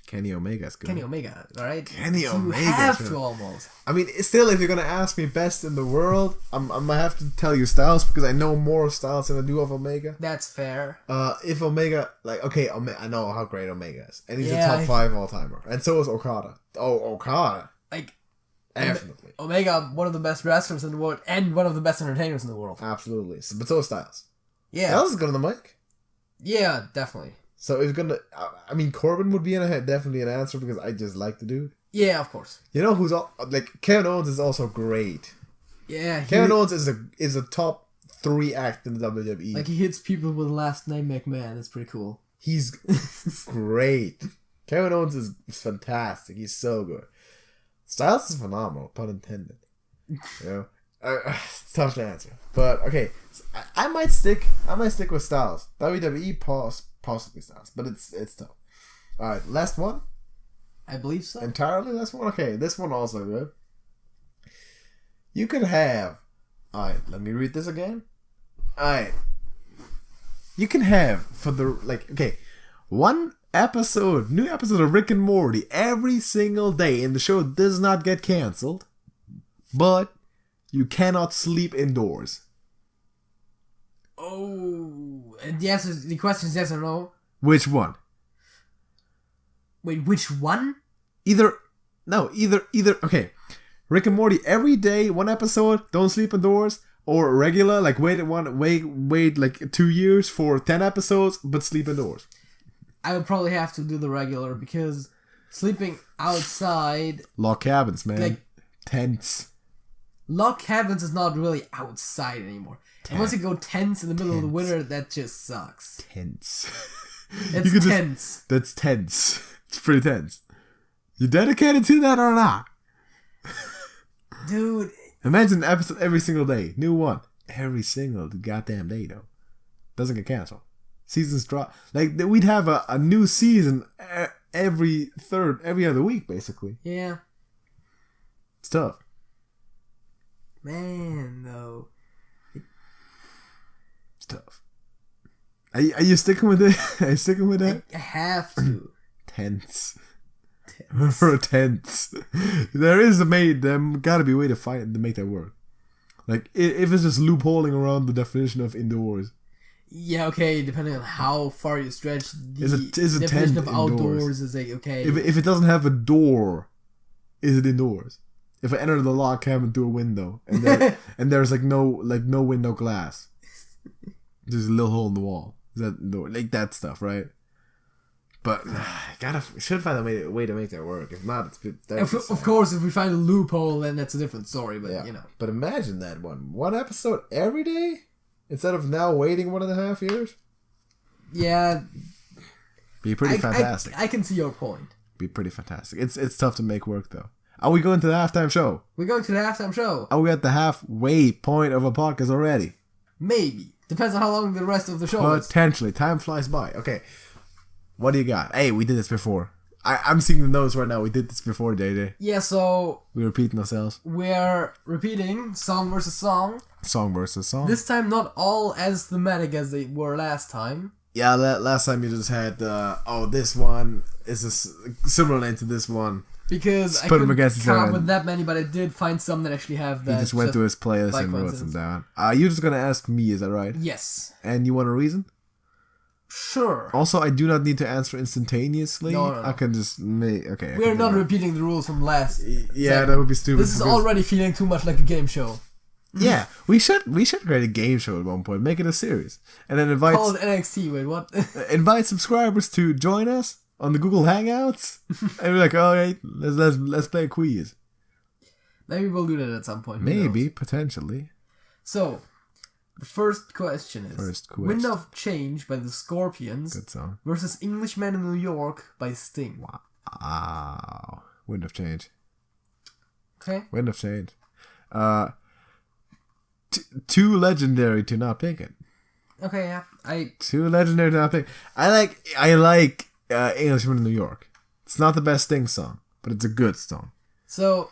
Kenny Omega's good. Kenny Omega, alright? Kenny Omega. You have to almost. I mean, still, if you're gonna ask me best in the world, I'm gonna have to tell you Styles because I know more of Styles than I do of Omega. That's fair. If Omega, like, okay, I know how great Omega is, and he's a Yeah, top 5 all timer, and so is Okada. Oh, Okada, Like, definitely, Omega, one of the best wrestlers in the world, and one of the best entertainers in the world. absolutely. But so is Styles. Yeah. Styles is good on the mic. Yeah, definitely. So if gonna, I mean, Corbin would be definitely an answer because I just like the dude. Yeah, of course. You know who's like Kevin Owens is also great. Yeah. Kevin Owens is a top 3 act in the WWE. Like, he hits people with the last name McMahon. That's pretty cool. He's great. Kevin Owens is fantastic. He's so good. Styles is phenomenal, pun intended. You know, it's tough to answer, but okay. So I might stick with Styles. WWE possibly Styles, but it's tough. All right, last one. I believe so. Entirely last one. Okay, this one also good. You could have. All right, let me read this again. All right. You can have for the one episode, new episode of Rick and Morty every single day, and the show does not get canceled, but you cannot sleep indoors. Oh, and the question is yes or no. Which one? Wait, which one? Either. Okay, Rick and Morty every day, one episode, don't sleep indoors, or regular, like wait like 2 years for 10 episodes, but sleep indoors. I would probably have to do the regular because sleeping outside. Log cabins, man. Like, tents. Log cabins is not really outside anymore. And once you go tents in the middle of the winter, that just sucks. Tense. It's tense. That's tense. It's pretty tense. You dedicated to that or not? Dude. Imagine an episode every single day. New one. Every single goddamn day, though. Doesn't get canceled. Seasons drop. Like, we'd have a new season every other week, basically. Yeah. It's tough. Man, though. It's tough. Are you sticking with it? Are you sticking with that? I have to. Tense. For tense. There gotta be a way to make that work. Like, if it's just loopholing around the definition of indoors. Yeah, okay, depending on how far you stretch, the is a definition tent of outdoors indoors? is like, okay. If it doesn't have a door, is it indoors? If I enter the log cabin through a window and there's no window glass, there's a little hole in the wall. Is that indoor? Like that stuff, right? But should find a way to make that work. If not, of course, if we find a loophole, then that's a different story. But you know. But imagine that one episode every day instead of now waiting 1.5 years. Yeah, be pretty fantastic. I can see your point. Be pretty fantastic. It's tough to make work though. Are we going to the halftime show? We're going to the halftime show. Are we at the halfway point of a podcast already? Maybe. Depends on how long the rest of the show is. Potentially. Time flies by. Okay. What do you got? Hey, we did this before. I'm seeing the notes right now. We did this before, JJ. Yeah, so... We're repeating ourselves. We're repeating song versus song. Song versus song. This time not all as thematic as they were last time. Yeah, last time you just had, this one is a similar name to this one. Because I couldn't come up with that many, but I did find some that actually have that. He just went to his playlist and wrote them down. You're just going to ask me, is that right? Yes. And you want a reason? Sure. Also, I do not need to answer instantaneously. No. I can just make... Okay. We're not repeating the rules from last segment. That would be stupid. This is already feeling too much like a game show. Yeah, we should create a game show at one point, make it a series, and then invite... Call it NXT, wait, what? Invite subscribers to join us, on the Google Hangouts, and we're like, all right, let's play a quiz. Maybe we'll do that at some point. Maybe, potentially. So, the first question is Wind of Change by the Scorpions Good song. versus Englishman in New York by Sting. Wow. Wind of Change. Okay. Wind of Change. Too legendary to not pick it. Okay, yeah. Too legendary to not pick. I like Englishman in New York. It's not the best Sting song, but it's a good song. So,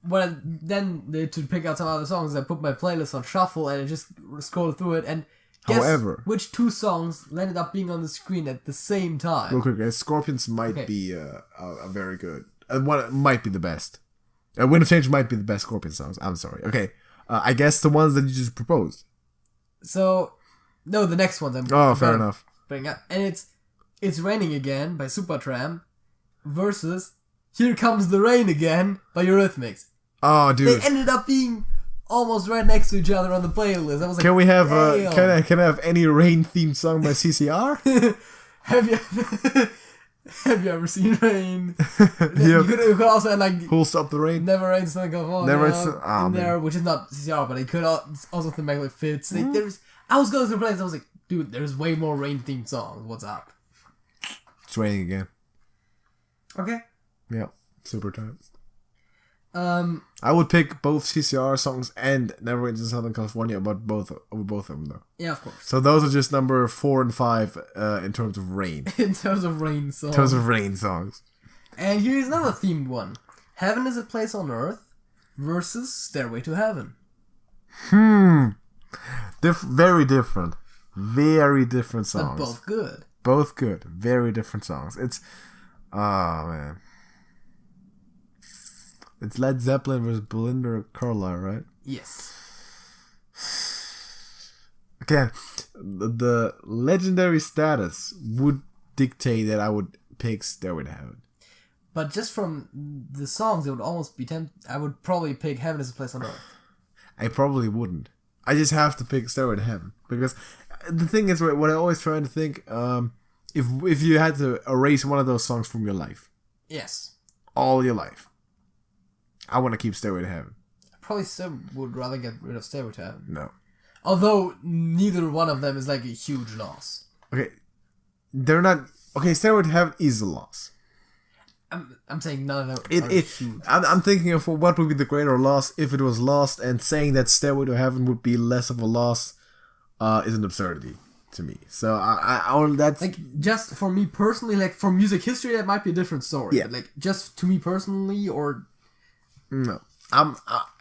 to pick out some other songs, I put my playlist on shuffle and I just scrolled through it and guess which two songs ended up being on the screen at the same time. Real quick, guys. Scorpions might be a very good. One might be the best. Wind of Change might be the best Scorpion songs. I'm sorry. Okay. I guess the ones that you just proposed. So, no, the next ones. Fair enough. And it's Raining Again by Supertramp versus Here Comes the Rain Again by Eurythmics. Oh, dude. They ended up being almost right next to each other on the playlist. I was like, can we have can I have any rain themed song by CCR? Have you ever seen rain? You could also add like Who'll Stop the Rain? Never Rains Something Go On. Never in there, which is not CCR, but it could also thematically fits. I was going through the playlist. I was like, dude, there's way more rain themed songs. What's up? It's raining again. Okay. Yeah, Supertramp. I would pick both CCR songs and Never Rains in Southern California over both of them though. Yeah, of course. So those are just number 4 and 5 in terms of rain. In terms of rain songs. And here's another themed one. Heaven is a Place on Earth versus Stairway to Heaven. Very different. Very different songs. But both good. Both good. Very different songs. It's... Oh, man. It's Led Zeppelin versus Belinda Carlisle, right? Yes. Again, the legendary status would dictate that I would pick Stairway to Heaven. But just from the songs, it would almost be I would probably pick Heaven is a Place on Earth. I probably wouldn't. I just have to pick Stairway to Heaven. Because the thing is, what I always try to think, if you had to erase one of those songs from your life. Yes. All your life. I want to keep Stairway to Heaven. I probably still would rather get rid of Stairway to Heaven. No. Although neither one of them is like a huge loss. Okay. They're not... Okay, Stairway to Heaven is a loss. I'm saying none of them are huge. I'm thinking of what would be the greater loss if it was lost, and saying that Stairway to Heaven would be less of a loss is an absurdity to me. So that's... Like, just for me personally, like, for music history, that might be a different story. Yeah. But, like, just to me personally, or... No,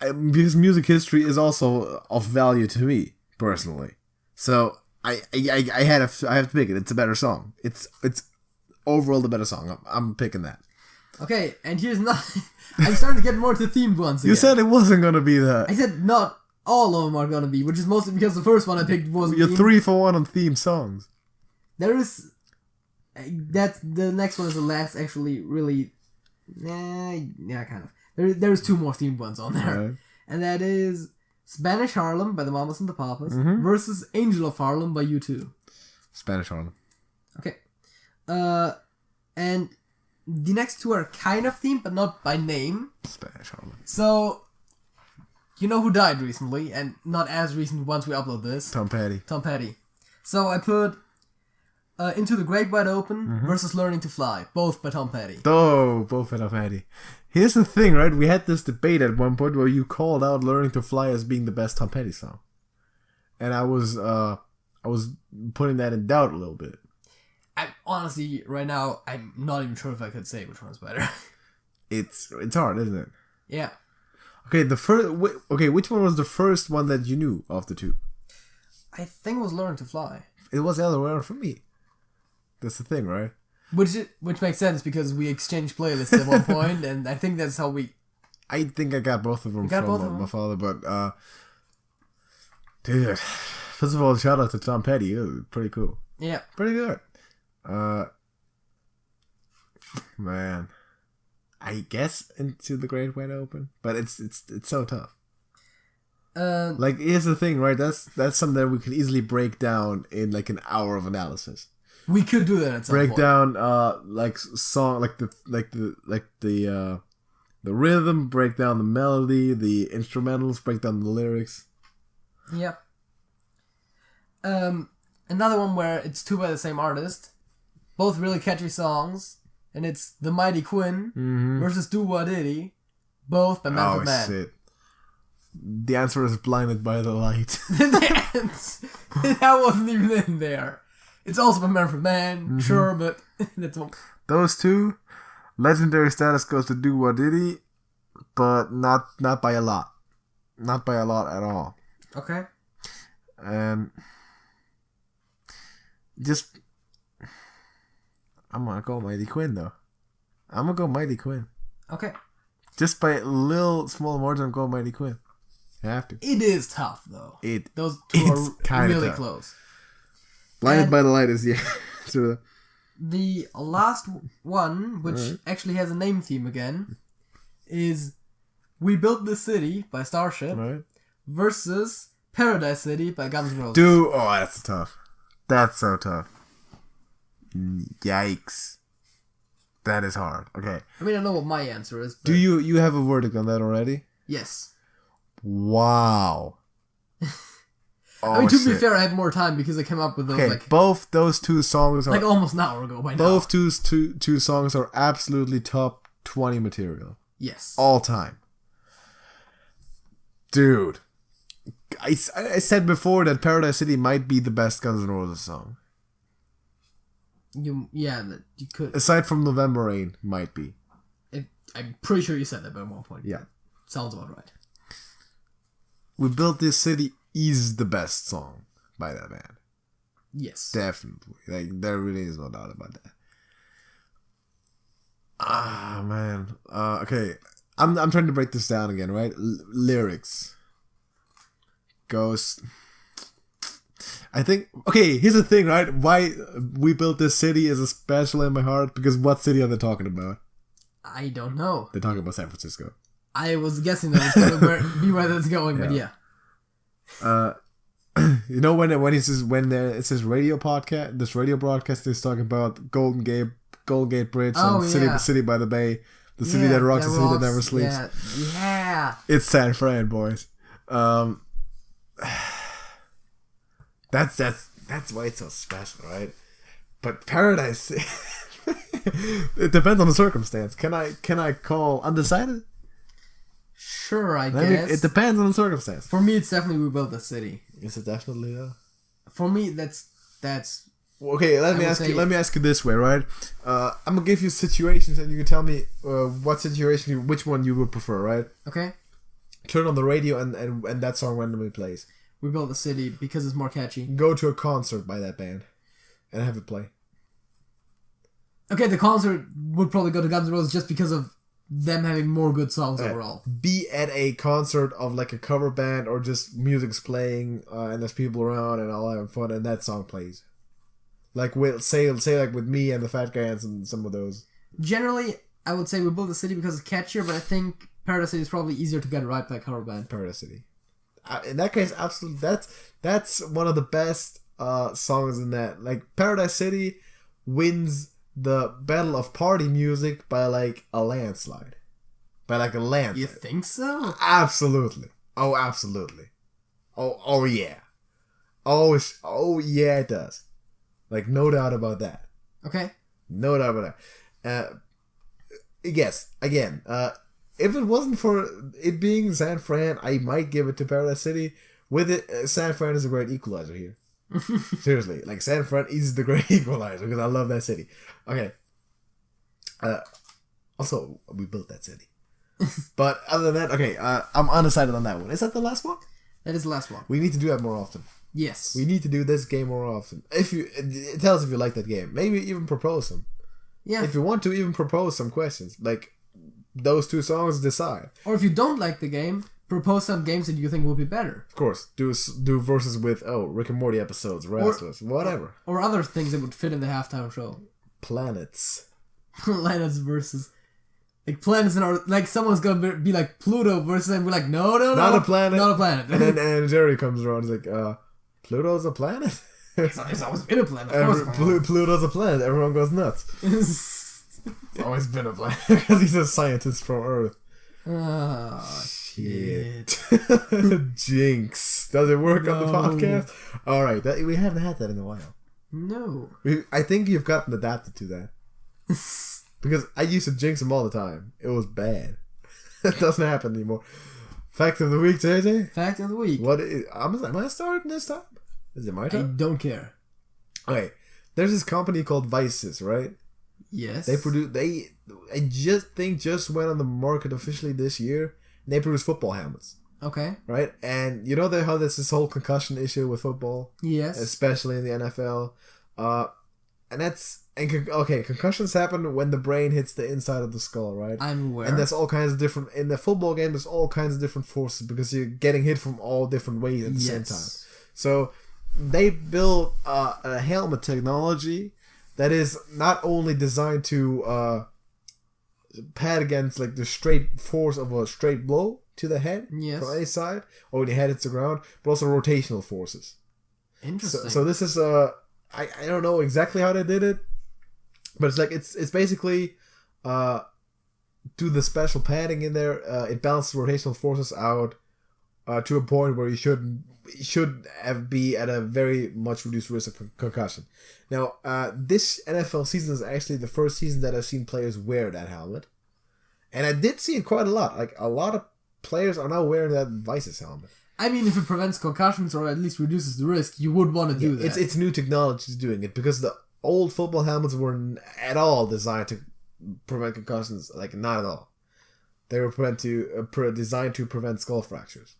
because music history is also of value to me personally. So I have to pick it. It's a better song. It's overall the better song. I'm picking that. Okay, and here's not. I'm starting to get more to themed ones. Again. You said it wasn't gonna be that. I said not all of them are gonna be, which is mostly because the first one I picked wasn't. You're 3 for 1 on theme songs. There is. That's the next one is the last actually really. Yeah, kind of. There's 2 more themed ones on there. Right. And that is Spanish Harlem by the Mamas and the Papas versus Angel of Harlem by U2. Spanish Harlem. Okay. And the next 2 are kind of themed, but not by name. Spanish Harlem. So, you know who died recently, and not as recent once we upload this. Tom Petty. So I put Into the Great Wide Open versus Learning to Fly, both by Tom Petty. Oh, both by Tom Petty. Here's the thing, right? We had this debate at one point where you called out Learning to Fly as being the best Tom Petty song. And I was putting that in doubt a little bit. Honestly, right now, I'm not even sure if I could say which one's better. It's hard, isn't it? Yeah. Okay, which one was the first one that you knew of the 2? I think it was Learn to Fly. It was the other way around for me. That's the thing, right? Which makes sense because we exchanged playlists at one point, and I think that's how we... I think I got both of them from my father, but... dude, first of all, shout out to Tom Petty. It was pretty cool. Yeah. Pretty good. Man. I guess Into the Great Wide Open, but it's so tough. Like, here's the thing, right? That's something that we could easily break down in like an hour of analysis. We could do that at some break point. down like song the rhythm, break down the melody, the instrumentals, break down the lyrics. Yep. Another one where it's two by the same artist, both really catchy songs, and it's The Mighty Quinn versus Do What Diddy, both by Method Man. Shit. The answer is Blinded by the Light. That wasn't even in there. It's also by Method Man, sure, but that's one. Those two, legendary status goes to Do What Diddy, but not by a lot. Not by a lot at all. Okay. And just, I'm gonna go Mighty Quinn though. I'm gonna go Mighty Quinn. Okay. Just by a little small margin, I'm going Mighty Quinn. I have to. It is tough though. Those two it's are really tough. close. Blinded by the Light is sort of the last one, which actually has a name theme again, is We Built This City by Starship versus Paradise City by Guns N' Roses. Dude, oh, that's tough. That's so tough. Yikes. That is hard. Okay. I mean, I know what my answer is. But Do you have a verdict on that already? yes. Wow. I mean, to be fair, I had more time because I came up with those both those two songs are almost an hour ago by now. both two songs are absolutely top 20 material. Yes. All time. Dude. I said before that Paradise City might be the best Guns N' Roses song. You could. Aside from November Rain, might be. I'm pretty sure you said that at one point. Yeah. Sounds about right. We Built This City is the best song by that band. Yes. Definitely. Like, there really is no doubt about that. Ah, man. Okay. I'm trying to break this down again, right? Lyrics. Goes... I think... Okay, here's the thing, right? Why We Built This City is a special in my heart, because what city are they talking about? I don't know. They're talking about San Francisco. I was guessing that it's going to be where that's going, but yeah. You know when it says radio podcast, this radio broadcast is talking about Golden Gate Bridge and City by the Bay, the city that rocks, the city that never sleeps. Yeah. It's San Fran, boys. That's why it's so special, right? But Paradise, it depends on the circumstance. Can I call undecided? Sure, I guess. It depends on the circumstance. For me, it's definitely We Built the City. Is it definitely though? For me, that's. Okay, let me ask you this way, right? I'm gonna give you situations, and you can tell me what situation, which one you would prefer, right? Okay. Turn on the radio, and that song randomly plays. We Built the City because it's more catchy. Go to a concert by that band, and have it play. Okay, the concert would probably go to Guns N' Roses just because of them having more good songs overall. Be at a concert of like a cover band or just music's playing and there's people around and all having fun and that song plays. Like say like with me and the Fat Guy and some of those. Generally, I would say We Built the City because it's catchier, but I think Paradise City is probably easier to get right by a cover band. Paradise City. In that case, absolutely, that's one of the best songs in that. Like Paradise City wins the battle of party music by like a landslide. By like a landslide. You think so? Absolutely. Oh, absolutely. Oh yeah. Oh yeah, it does. Like, no doubt about that. Okay. No doubt about that. Yes, again, if it wasn't for it being San Fran, I might give it to Paradise City. With it, San Fran is a great equalizer here. Seriously, like San Fran is the great equalizer because I love that city. Okay. Also, we built that city. But other than that, okay, I'm undecided on that one. Is that the last one? That is the last one. We need to do that more often. Yes. We need to do this game more often. Tell us if you like that game. Maybe even propose some. Yeah. If you want to, even propose some questions. Like, those two songs, decide. Or if you don't like the game, propose some games that you think will be better. Of course. Do verses with, Rick and Morty episodes, Wrestlers, whatever. Or other things that would fit in the halftime show. Planets. Planets versus... Like, planets in our... Like, someone's gonna be like, Pluto versus... And we're like, no. Not a planet. Not a planet. And then Jerry comes around and is like, Pluto's a planet? It's always been a plan, of course. Pluto's a planet. Everyone goes nuts. It's always been a planet because he's a scientist from Earth. Oh, shit. Jinx. Does it work on the podcast? Alright, we haven't had that in a while. No. I think you've gotten adapted to that. Because I used to jinx him all the time. It was bad. It doesn't happen anymore. Fact of the week, JJ? Fact of the week. Am I starting this time? Is it my I turn? don't care. Okay. There's this company called Vices, right? Yes. I just went on the market officially this year. And they produce football helmets. Okay. Right? And you know how there's this whole concussion issue with football? Yes. Especially in the NFL. Concussions happen when the brain hits the inside of the skull, right? I'm aware. And there's all kinds of different... In the football game, there's all kinds of different forces because you're getting hit from all different ways at the same time. So they built a helmet technology that is not only designed to pad against like the straight force of a straight blow to the head from any side, or when your head hits the ground, but also rotational forces. Interesting. So this is I don't know exactly how they did it, but it's like it's basically do the special padding in there. It balances rotational forces out to a point where you should be at a very much reduced risk of concussion. Now, this NFL season is actually the first season that I've seen players wear that helmet, and I did see it quite a lot. Like a lot of players are now wearing that Vices helmet. I mean, if it prevents concussions or at least reduces the risk, you would want to do that. It's new technology doing it because the old football helmets weren't at all designed to prevent concussions. Like not at all. They were designed to prevent skull fractures,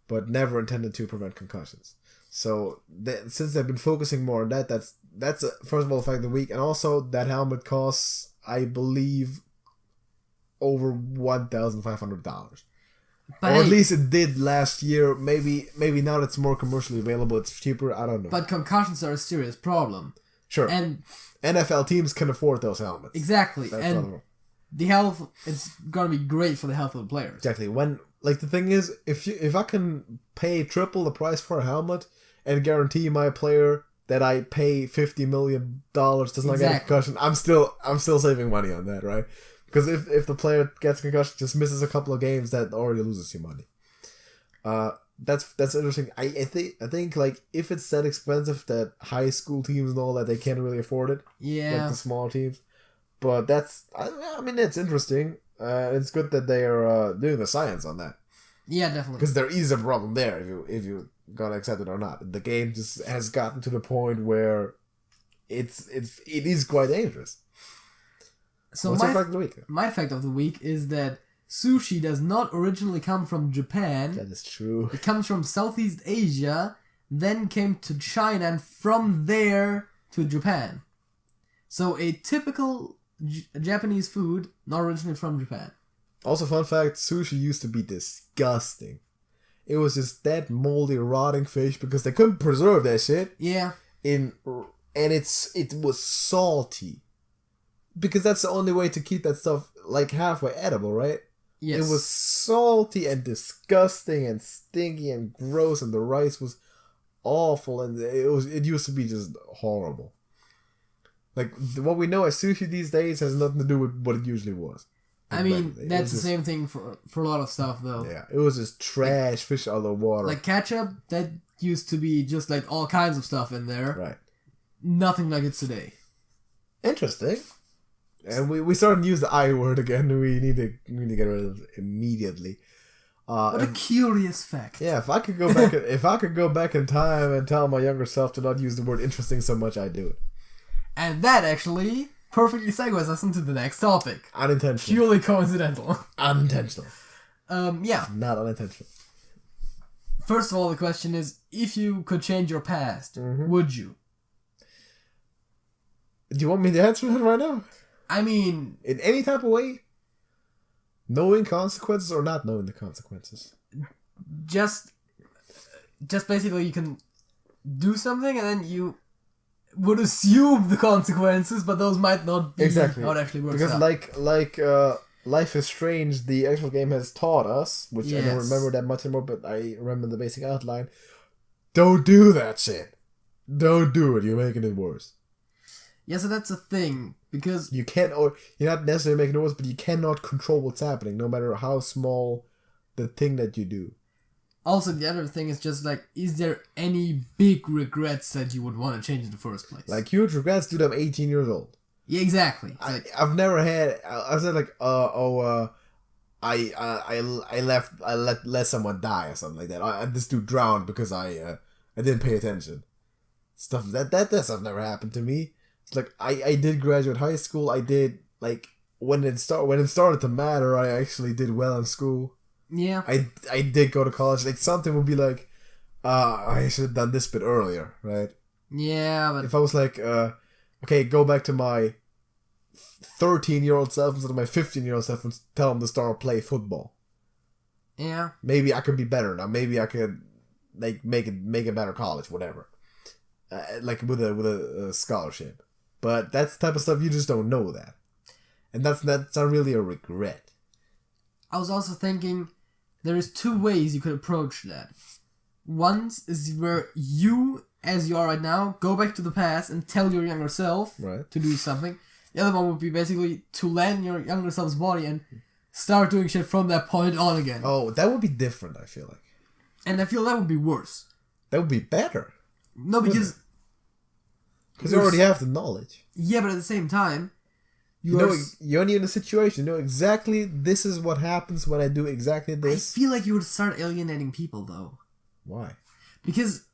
but never intended to prevent concussions. So since they've been focusing more on that, that's first of all, fact of the week, and also that helmet costs, I believe, over $1,500. Or at least it did last year. Maybe now that it's more commercially available, it's cheaper. I don't know. But concussions are a serious problem. Sure. And NFL teams can afford those helmets. Exactly. And the health, it's gonna be great for the health of the players. Exactly. The thing is, if I can pay triple the price for a helmet and guarantee my player that I pay $50 million does not get a concussion, I'm still saving money on that, right? Because if the player gets concussion, just misses a couple of games, that already loses you money. That's interesting. I think like if it's that expensive that high school teams and all that, they can't really afford it. Yeah. Like the small teams. But I mean it's interesting. It's good that they are doing the science on that. Yeah, definitely. Because there is a problem there if you gonna accept it or not. The game just has gotten to the point where it is quite dangerous. So what's your fact of the week? My fact of the week is that sushi does not originally come from Japan. That is true. It comes from Southeast Asia, then came to China, and from there to Japan. So a typical Japanese food, not originally from Japan. Also, fun fact, sushi used to be disgusting. It was just dead, moldy, rotting fish because they couldn't preserve that shit. Yeah. And it was salty. Because that's the only way to keep that stuff like halfway edible, right? Yes. It was salty and disgusting and stinky and gross, and the rice was awful, and it used to be just horrible. Like what we know as sushi these days has nothing to do with what it usually was. I mean, that's the same thing for a lot of stuff, though. Yeah, it was just trash, fish out of the water. Like ketchup, that used to be just like all kinds of stuff in there. Right. Nothing like it's today. Interesting. And we started to use the I word again. We need to get rid of it immediately. What a curious fact. Yeah, if I could go back in time and tell my younger self to not use the word interesting so much, I'd do it. And that actually perfectly segues us into the next topic. Unintentional. Purely coincidental. Unintentional. Yeah. Not unintentional. First of all, the question is, if you could change your past, would you? Do you want me to answer that right now? I mean... In any type of way? Knowing consequences or not knowing the consequences? Just basically you can do something and then you would assume the consequences, but those might not be how it actually works out. Because like Life is Strange, the actual game has taught us, which I don't remember that much anymore, but I remember the basic outline. Don't do that shit. don't do it. You're making it worse. Yeah, so that's a thing, because... You can't, or you're not necessarily making it worse, but you cannot control what's happening, no matter how small the thing that you do. Also, the other thing is just like, is there any big regrets that you would want to change in the first place? Like, huge regrets, dude, I'm 18 years old. Yeah, exactly. I've never had, I said like, I let someone die or something like that. This dude drowned because I didn't pay attention. Stuff that stuff never happened to me. It's like I did graduate high school. I did like when it started to matter. I actually did well in school. Yeah. I did go to college. Like something would be like, I should have done this bit earlier, right? Yeah, but if I was like, okay, go back to my 13-year-old self instead of my 15-year-old self and tell him to start play football. Yeah. Maybe I could be better now. Maybe I could like make it better college, whatever. Like with a scholarship. But that's the type of stuff you just don't know that. And that's not really a regret. I was also thinking there's two ways you could approach that. One is where you, as you are right now, go back to the past and tell your younger self to do something. The other one would be basically to land your younger self's body and start doing shit from that point on again. Oh, that would be different, I feel like. And I feel that would be worse. That would be better. No, because you already have the knowledge. Yeah, but at the same time, you're only in a situation. You know exactly this is what happens when I do exactly this. I feel like you would start alienating people, though. Why? Because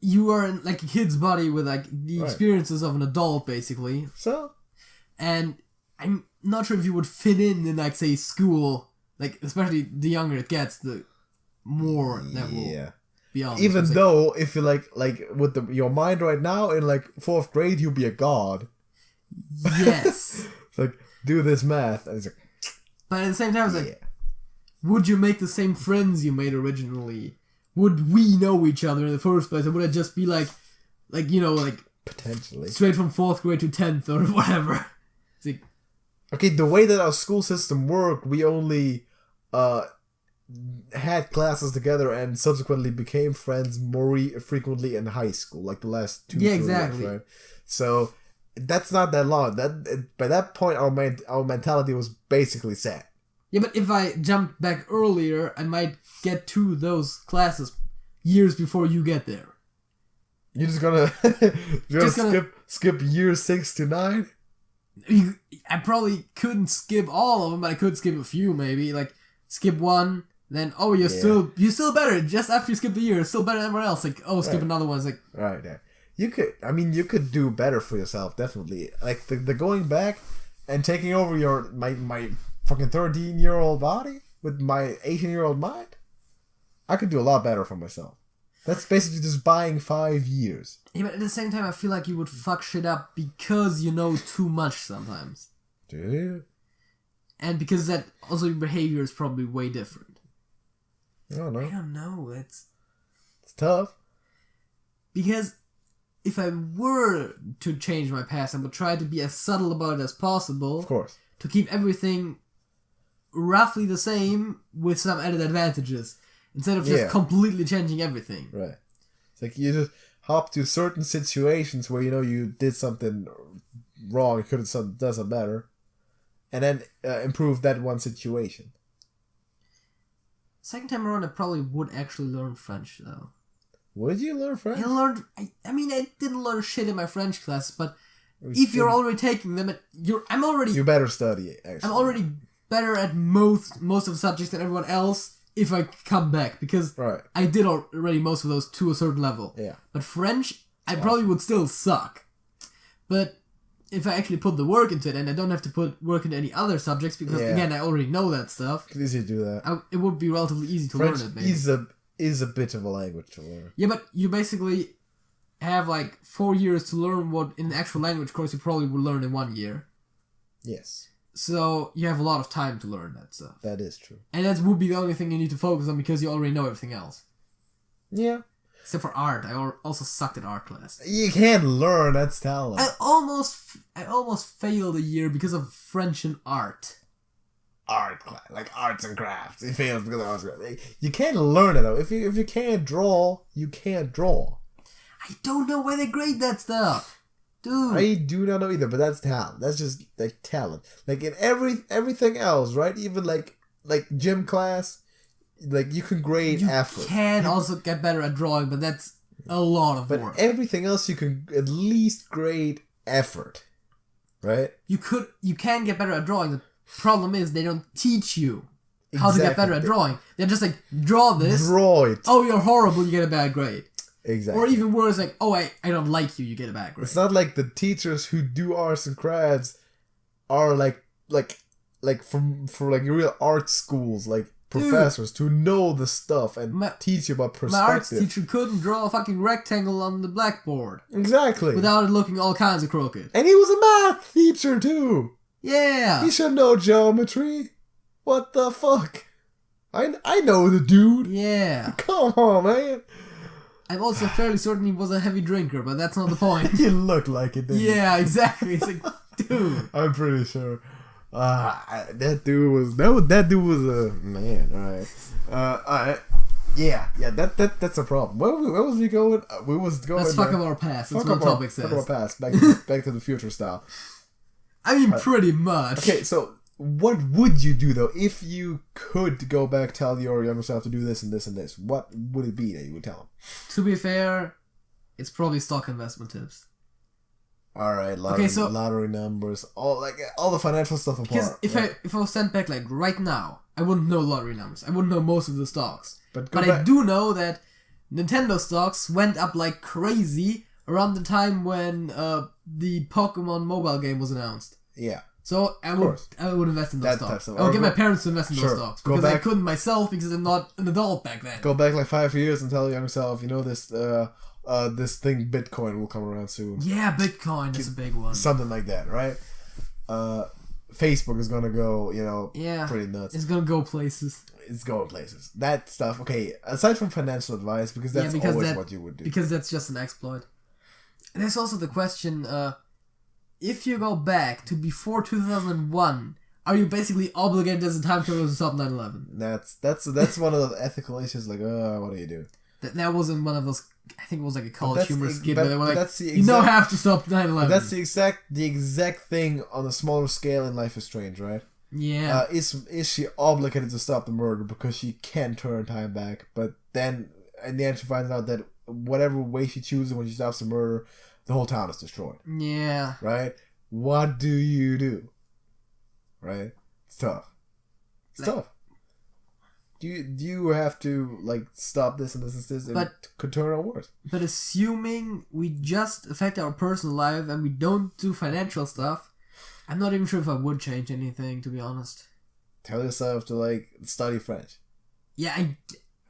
you are in like a kid's body with like the experiences of an adult, basically. So? And I'm not sure if you would fit in like, say, school. Like, especially the younger it gets, the more that will be on. Even though, if you like with your mind right now, in like 4th grade, you'll be a god. Yes. It's like, do this math. And it's like, but at the same time, it's like, would you make the same friends you made originally? Would we know each other in the first place? Or would it just be like you know, like... Potentially. Straight from 4th grade to 10th or whatever. It's like... Okay, the way that our school system worked, we only had classes together and subsequently became friends more frequently in high school, like the last 2 years, exactly. Right? So that's not that long. By that point, our mentality was basically set. Yeah, but if I jumped back earlier, I might get to those classes years before you get there. You're just gonna skip years 6 to 9? I probably couldn't skip all of them, but I could skip a few maybe. Like skip one, then you're still better. Just after you skip the year, you're still better than everyone else. Like skip another one. It's like right. You could do better for yourself, definitely. Like the going back and taking over my fucking 13-year-old body with my 18-year-old mind. I could do a lot better for myself. That's basically just buying 5 years. Yeah, but at the same time, I feel like you would fuck shit up because you know too much sometimes. Do you? And because that also your behavior is probably way different. I don't know. I don't know. It's tough. Because if I were to change my past, I would try to be as subtle about it as possible. Of course. To keep everything roughly the same with some added advantages. Instead of just completely changing everything. Right. It's like you just hop to certain situations where you did something wrong, you could have done something better, and then improve that one situation. Second time around, I probably would actually learn French, though. Would you learn French? I didn't learn shit in my French class, but if you're already taking them, you better study, actually. I'm already better at most of the subjects than everyone else. If I come back, because I did already most of those to a certain level. Yeah. But French, I probably would still suck. But if I actually put the work into it, and I don't have to put work into any other subjects, because again, I already know that stuff. It's easy to do that. It would be relatively easy to French learn it, maybe. is a bit of a language to learn. Yeah, but you basically have like 4 years to learn what in an actual language course you probably would learn in 1 year. Yes. So you have a lot of time to learn that stuff. That is true. And that would be the only thing you need to focus on because you already know everything else. Yeah. Except for art. I also sucked at art class. You can't learn, that's talent. I almost failed a year because of French and art. Art class, like arts and crafts. You failed because of arts and crafts. You can't learn it though. If you can't draw, you can't draw. I don't know why they grade that stuff. Dude. I do not know either, but that's talent. That's just like talent. Like in everything else, right? Even like gym class, like you can grade effort. You can also get better at drawing, but that's a lot of work. But everything else you can at least grade effort. Right? You can get better at drawing. The problem is they don't teach you how to get better at drawing. They're just like, draw this. Draw it. Oh, you're horrible, you get a bad grade. Exactly. Or even worse, like, oh, I don't like you, you get a bad grade. It's not like the teachers who do arts and crafts are like from real art schools, like professors who know the stuff and teach you about perspective. My arts teacher couldn't draw a fucking rectangle on the blackboard. Exactly. Without it looking all kinds of crooked. And he was a math teacher too. Yeah. He should know geometry. What the fuck? I know the dude. Yeah. Come on, man. I'm also fairly certain he was a heavy drinker, but that's not the point. He looked like it, didn't he? Yeah, exactly. It's like, dude. I'm pretty sure. That dude was a man. All right. Yeah. That's a problem. Where was we going? We was going. Let's fuck up our past. That's what the topic says. Fuck up our past. Back to the Future style. I mean, pretty much. Okay, so what would you do though if you could go back, tell your younger self to do this and this and this? What would it be that you would tell him? To be fair, it's probably stock investment tips. All right, lottery numbers, all the financial stuff apart. Because if I was sent back like right now, I wouldn't know lottery numbers. I wouldn't know most of the stocks. But I do know that Nintendo stocks went up like crazy around the time when the Pokemon mobile game was announced. Yeah. So I would invest in those stocks. I would get my parents to invest in those stocks because I couldn't myself because I'm not an adult back then. Go back like 5 years and tell your younger self, this thing Bitcoin will come around soon. Yeah, Bitcoin is a big one. Something like that, right? Facebook is gonna go, pretty nuts. It's gonna go places. It's going places. That stuff. Okay, aside from financial advice, because that's always what you would do. Because that's just an exploit. There's also the question. If you go back to before 2001, are you basically obligated as a time traveler to stop 9/11? That's one of the ethical issues. Like, what do you do? That wasn't one of those. I think it was like a college humor skit where they were like, "You don't have to stop 9/11." That's the exact thing on a smaller scale in Life is Strange, right? Yeah. Is she obligated to stop the murder because she can turn time back? But then in the end, she finds out that whatever way she chooses when she stops the murder, the whole town is destroyed. Yeah. Right? What do you do? Right? It's tough. It's tough. Do you have to stop this and this and this, and it could turn out worse? But assuming we just affect our personal life and we don't do financial stuff, I'm not even sure if I would change anything, to be honest. Tell yourself to study French. Yeah,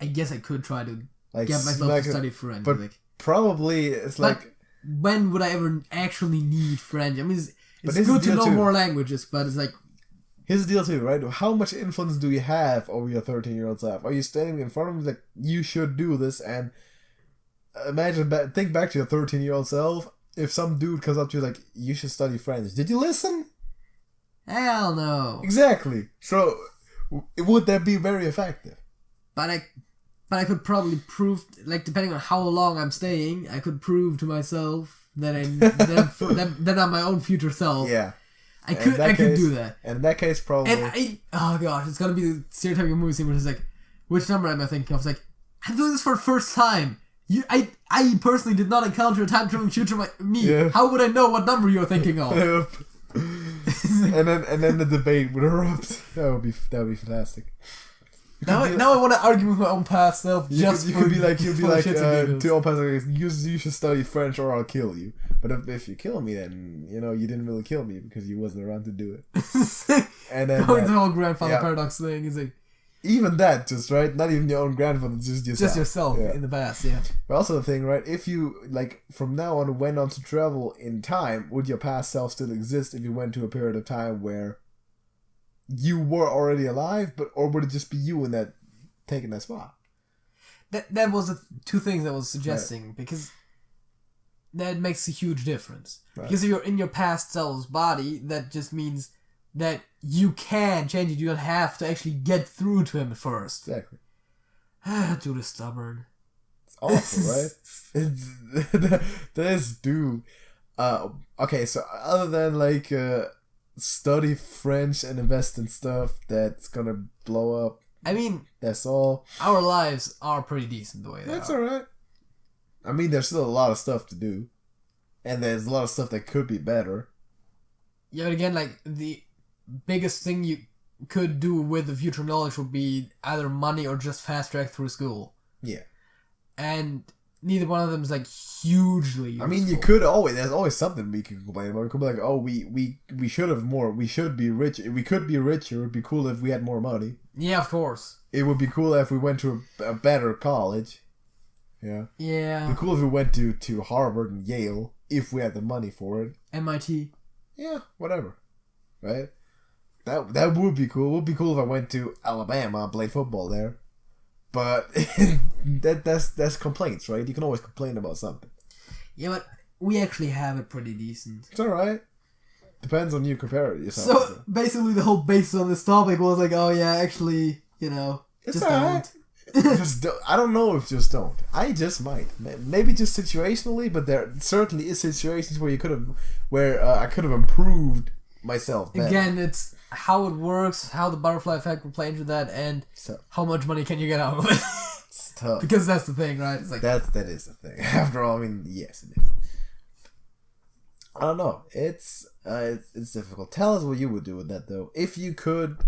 I guess I could try to get myself to study French. But probably it's when would I ever actually need French? I mean, it's good to know more languages, but it's like... Here's the deal too, right? How much influence do you have over your 13-year-old self? Are you standing in front of him like, you should do this, and think back to your 13-year-old self. If some dude comes up to you like, you should study French, did you listen? Hell no. Exactly. So, would that be very effective? But I could probably prove, depending on how long I'm staying, I could prove to myself that I'm my own future self. Yeah. I could do that. And in that case, probably... oh gosh, it's gonna be the stereotypical movie scene where it's like, which number am I thinking of? It's like, I'm doing this for the first time. I personally did not encounter a time traveling future me. Yeah. How would I know what number you're thinking of? and then the debate would erupt. That would be fantastic. Now I want to argue with my own past self. You'd be like, to your own past self, you should study French or I'll kill you. But if you kill me, then you didn't really kill me because you wasn't around to do it. And then the whole grandfather paradox thing is like, even that, just right, not even your own grandfather, just yourself. Just yourself in the past, yeah. But also the thing, right? If you from now on went on to travel in time, would your past self still exist if you went to a period of time where you were already alive, or would it just be you in that taking that spot? That was the two things I was suggesting, because that makes a huge difference. Right. Because if you're in your past self's body, that just means that you can change it. You don't have to actually get through to him first. Exactly. Dude is stubborn. awful, right? This dude. Okay, so other than like study French and invest in stuff that's gonna blow up. I mean, that's all. Our lives are pretty decent the way they are. That's alright. I mean, there's still a lot of stuff to do, and there's a lot of stuff that could be better. Yeah, but again, like the biggest thing you could do with the future knowledge would be either money or just fast track through school. Yeah. And neither one of them is like hugely useful. I mean, you could always. There's always something we can complain about. We could be like, oh, we should have more. We should be rich. We could be richer. It would be cool if we had more money. Yeah, of course. It would be cool if we went to a better college. Yeah. Yeah. It'd be cool if we went to Harvard and Yale if we had the money for it. MIT. Yeah, whatever. Right? That would be cool. It would be cool if I went to Alabama and played football there. But that's complaints, right? You can always complain about something. Yeah, but we actually have it pretty decent. It's alright. Depends on you compare it yourself. So basically the whole basis on this topic was like, oh yeah, actually, it's just alright. Just don't. I don't know if just don't. I just might. Maybe just situationally, but there certainly is situations where I could have improved myself better. Again, it's how it works, how the butterfly effect will play into that, and how much money can you get out of it. It's tough. Because that's the thing, right? It's like that is the thing. After all, I mean, yes, it is. I don't know. It's difficult. Tell us what you would do with that, though. If you could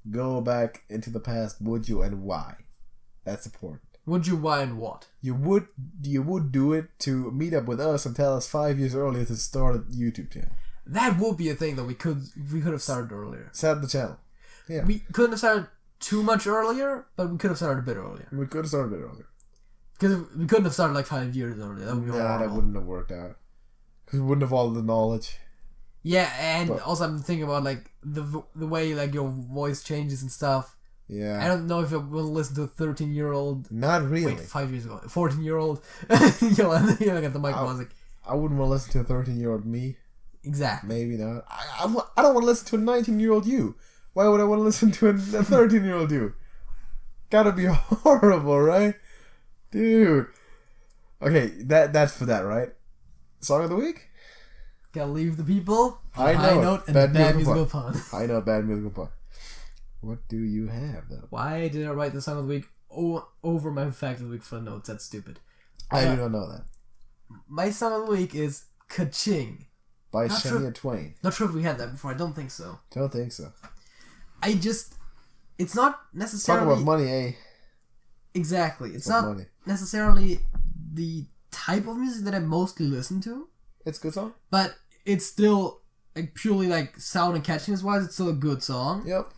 go back into the past, would you, and why? That's important. Would you, why, and what? You would do it to meet up with us and tell us 5 years earlier to start a YouTube channel. That would be a thing that we could have started earlier. Start the channel. Yeah. We couldn't have started too much earlier, but we could have started a bit earlier. We could have started a bit earlier. Because we couldn't have started like 5 years earlier. That would be horrible. That wouldn't have worked out. Because we wouldn't have all the knowledge. Yeah, and also I'm thinking about like the way like your voice changes and stuff. Yeah. I don't know if I will listen to a 13-year-old. Not really. Wait, 5 years ago. 14-year-old. You'll look at the mic music. I wouldn't want to listen to a 13-year-old me. Exactly. Maybe not. I don't want to listen to a 19-year-old you. Why would I want to listen to a 13-year-old you? Gotta be horrible, right? Dude. Okay, that's for that, right? Song of the week? Gotta leave the people. High note and bad musical pun. High note, bad musical pun. What do you have, though? Why did I write the song of the week over my fact of the week footnotes? That's stupid. I do not know that. My song of the week is Ka-Ching. By Shania Twain. Not sure if we had that before. I don't think so. Don't think so. It's not necessarily... Talk about money, eh? Exactly. It's not necessarily the type of music that I mostly listen to. It's a good song. But it's still, like, purely, like, sound and catchiness-wise, it's still a good song. Yep.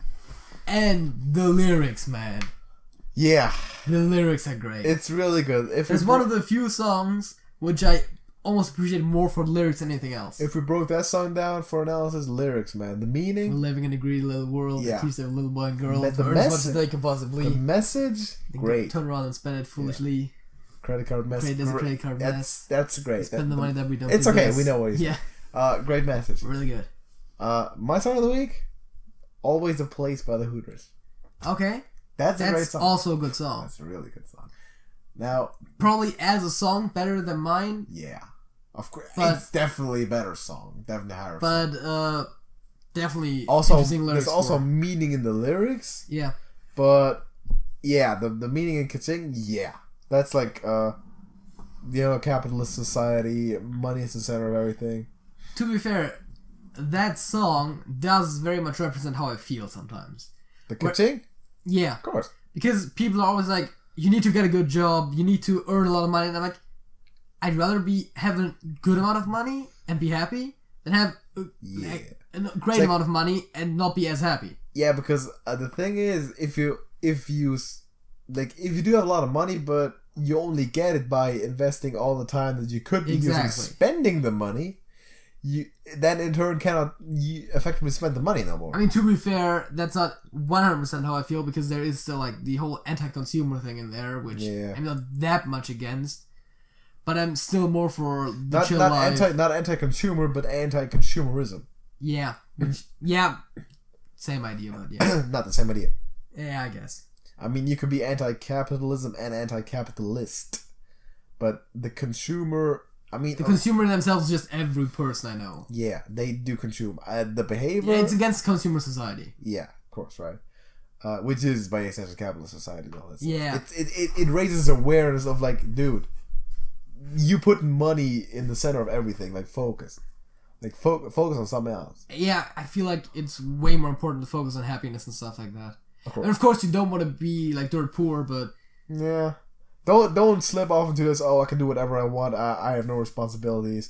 And the lyrics, man. Yeah. The lyrics are great. It's really good. It's one of the few songs which I almost appreciate more for the lyrics than anything else. If we broke that song down for analysis, lyrics, man. The meaning. We're living in a greedy little world. Yeah. Keeps their little boy and girl The earn as much as they can possibly. The message, great. Turn around and spend it foolishly. Yeah. Credit card mess. There's a credit card mess. That's great. Spend the money that we don't. It's possess. okay. We know what he's saying. Great message. Really good. My song of the week, Always a Place by the Hooters. Okay. That's a great song. Also a good song. That's a really good song. Now, probably as a song better than mine. Yeah. Of course. It's definitely a better song. Definitely higher. But definitely also interesting lyrics. There's also meaning in the lyrics. Yeah. But yeah, the meaning in Ka-Ching, yeah. That's like capitalist society, money is the center of everything. To be fair, that song does very much represent how I feel sometimes. The Ka-Ching? Yeah. Of course. Because people are always like, you need to get a good job, you need to earn a lot of money, and I'm like, I'd rather have a good amount of money and be happy than have a great amount of money and not be as happy. Yeah, because the thing is, if you do have a lot of money, but you only get it by investing all the time that you could be using spending the money, you then in turn cannot effectively spend the money no more. I mean, to be fair, that's not 100% how I feel, because there is still like the whole anti-consumer thing in there, which I'm not that much against. But I'm still more for the chill life. Not anti-consumer, but anti-consumerism. Yeah. Same idea, but yeah. Not the same idea. Yeah, I guess. I mean, you could be anti-capitalism and anti-capitalist. but the consumer. I mean, the consumer themselves is just every person I know. Yeah, they do consume. The behavior. Yeah, it's against consumer society. Yeah, of course, right. Which is by extension capitalist society and all that stuff. Yeah. It raises awareness of like, dude, you put money in the center of everything. Like focus. Like focus on something else. Yeah, I feel like it's way more important to focus on happiness and stuff like that. And of course you don't want to be like dirt poor, but yeah. Don't slip off into this. Oh, I can do whatever I want. I have no responsibilities.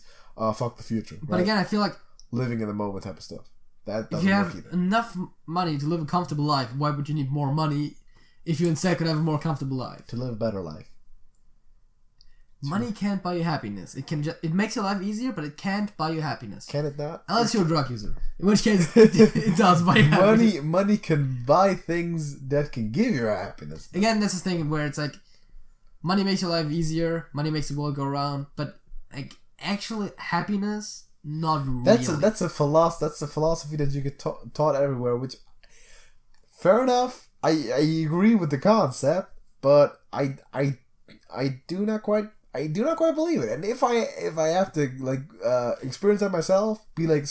Fuck the future. Right? But again, I feel like living in the moment type of stuff. That if you have enough money to live a comfortable life, why would you need more money if you instead could have a more comfortable life? To live a better life. Money can't buy you happiness. It can it makes your life easier, but it can't buy you happiness. Can it not? Unless you're a drug user, in which case it does buy you happiness. Money can buy things that can give you happiness. Again, that's the thing where it's like, money makes your life easier. Money makes the world go around, but like actually happiness, not really. That's a philosophy that you get taught everywhere. Which, fair enough. I agree with the concept, but I do not quite believe it. And if I have to like experience that myself, be like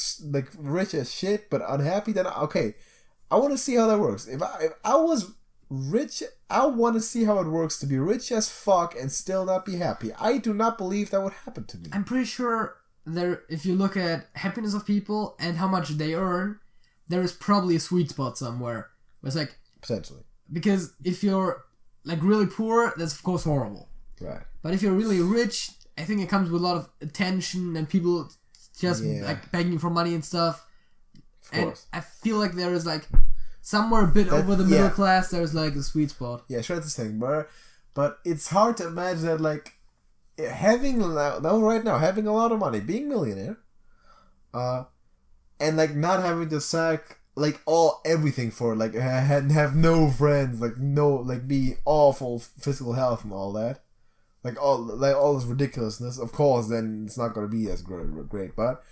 rich as shit but unhappy, then okay, I want to see how that works. If I was rich, I want to see how it works to be rich as fuck and still not be happy. I do not believe that would happen to me. I'm pretty sure if you look at happiness of people and how much they earn, there is probably a sweet spot somewhere. Where it's like potentially, because if you're like really poor, that's of course horrible. Right. But if you're really rich, I think it comes with a lot of attention and people just like begging for money and stuff. Of course. And I feel like there is like somewhere a bit over the middle class, there's like a sweet spot. Yeah, sure, that's the thing, but it's hard to imagine that like having a lot of money, being a millionaire, and like not having to sack like everything for it, like have no friends, like be awful physical health and all that. Like all this ridiculousness, of course, then it's not going to be as great. But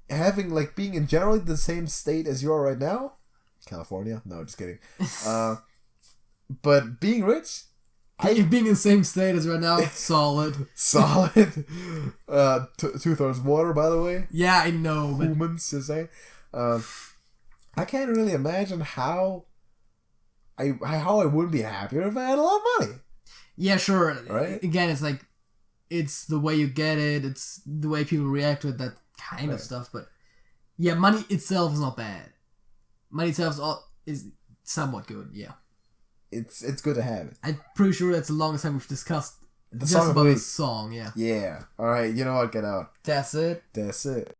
having like being in generally the same state as you are right now, California. No, just kidding. But being rich, being in the same state as right now, solid. 2/3 water, by the way. Yeah, I know. Humans, to say. I can't really imagine how I wouldn't be happier if I had a lot of money. Yeah, sure. Right? Again, it's like, it's the way you get it, it's the way people react to it, that kind of stuff. But yeah, money itself is not bad. Money itself is somewhat good, yeah. It's good to have it. I'm pretty sure that's the longest time we've discussed the song about this song, yeah. Yeah. Alright, you know what? Get out. That's it. That's it.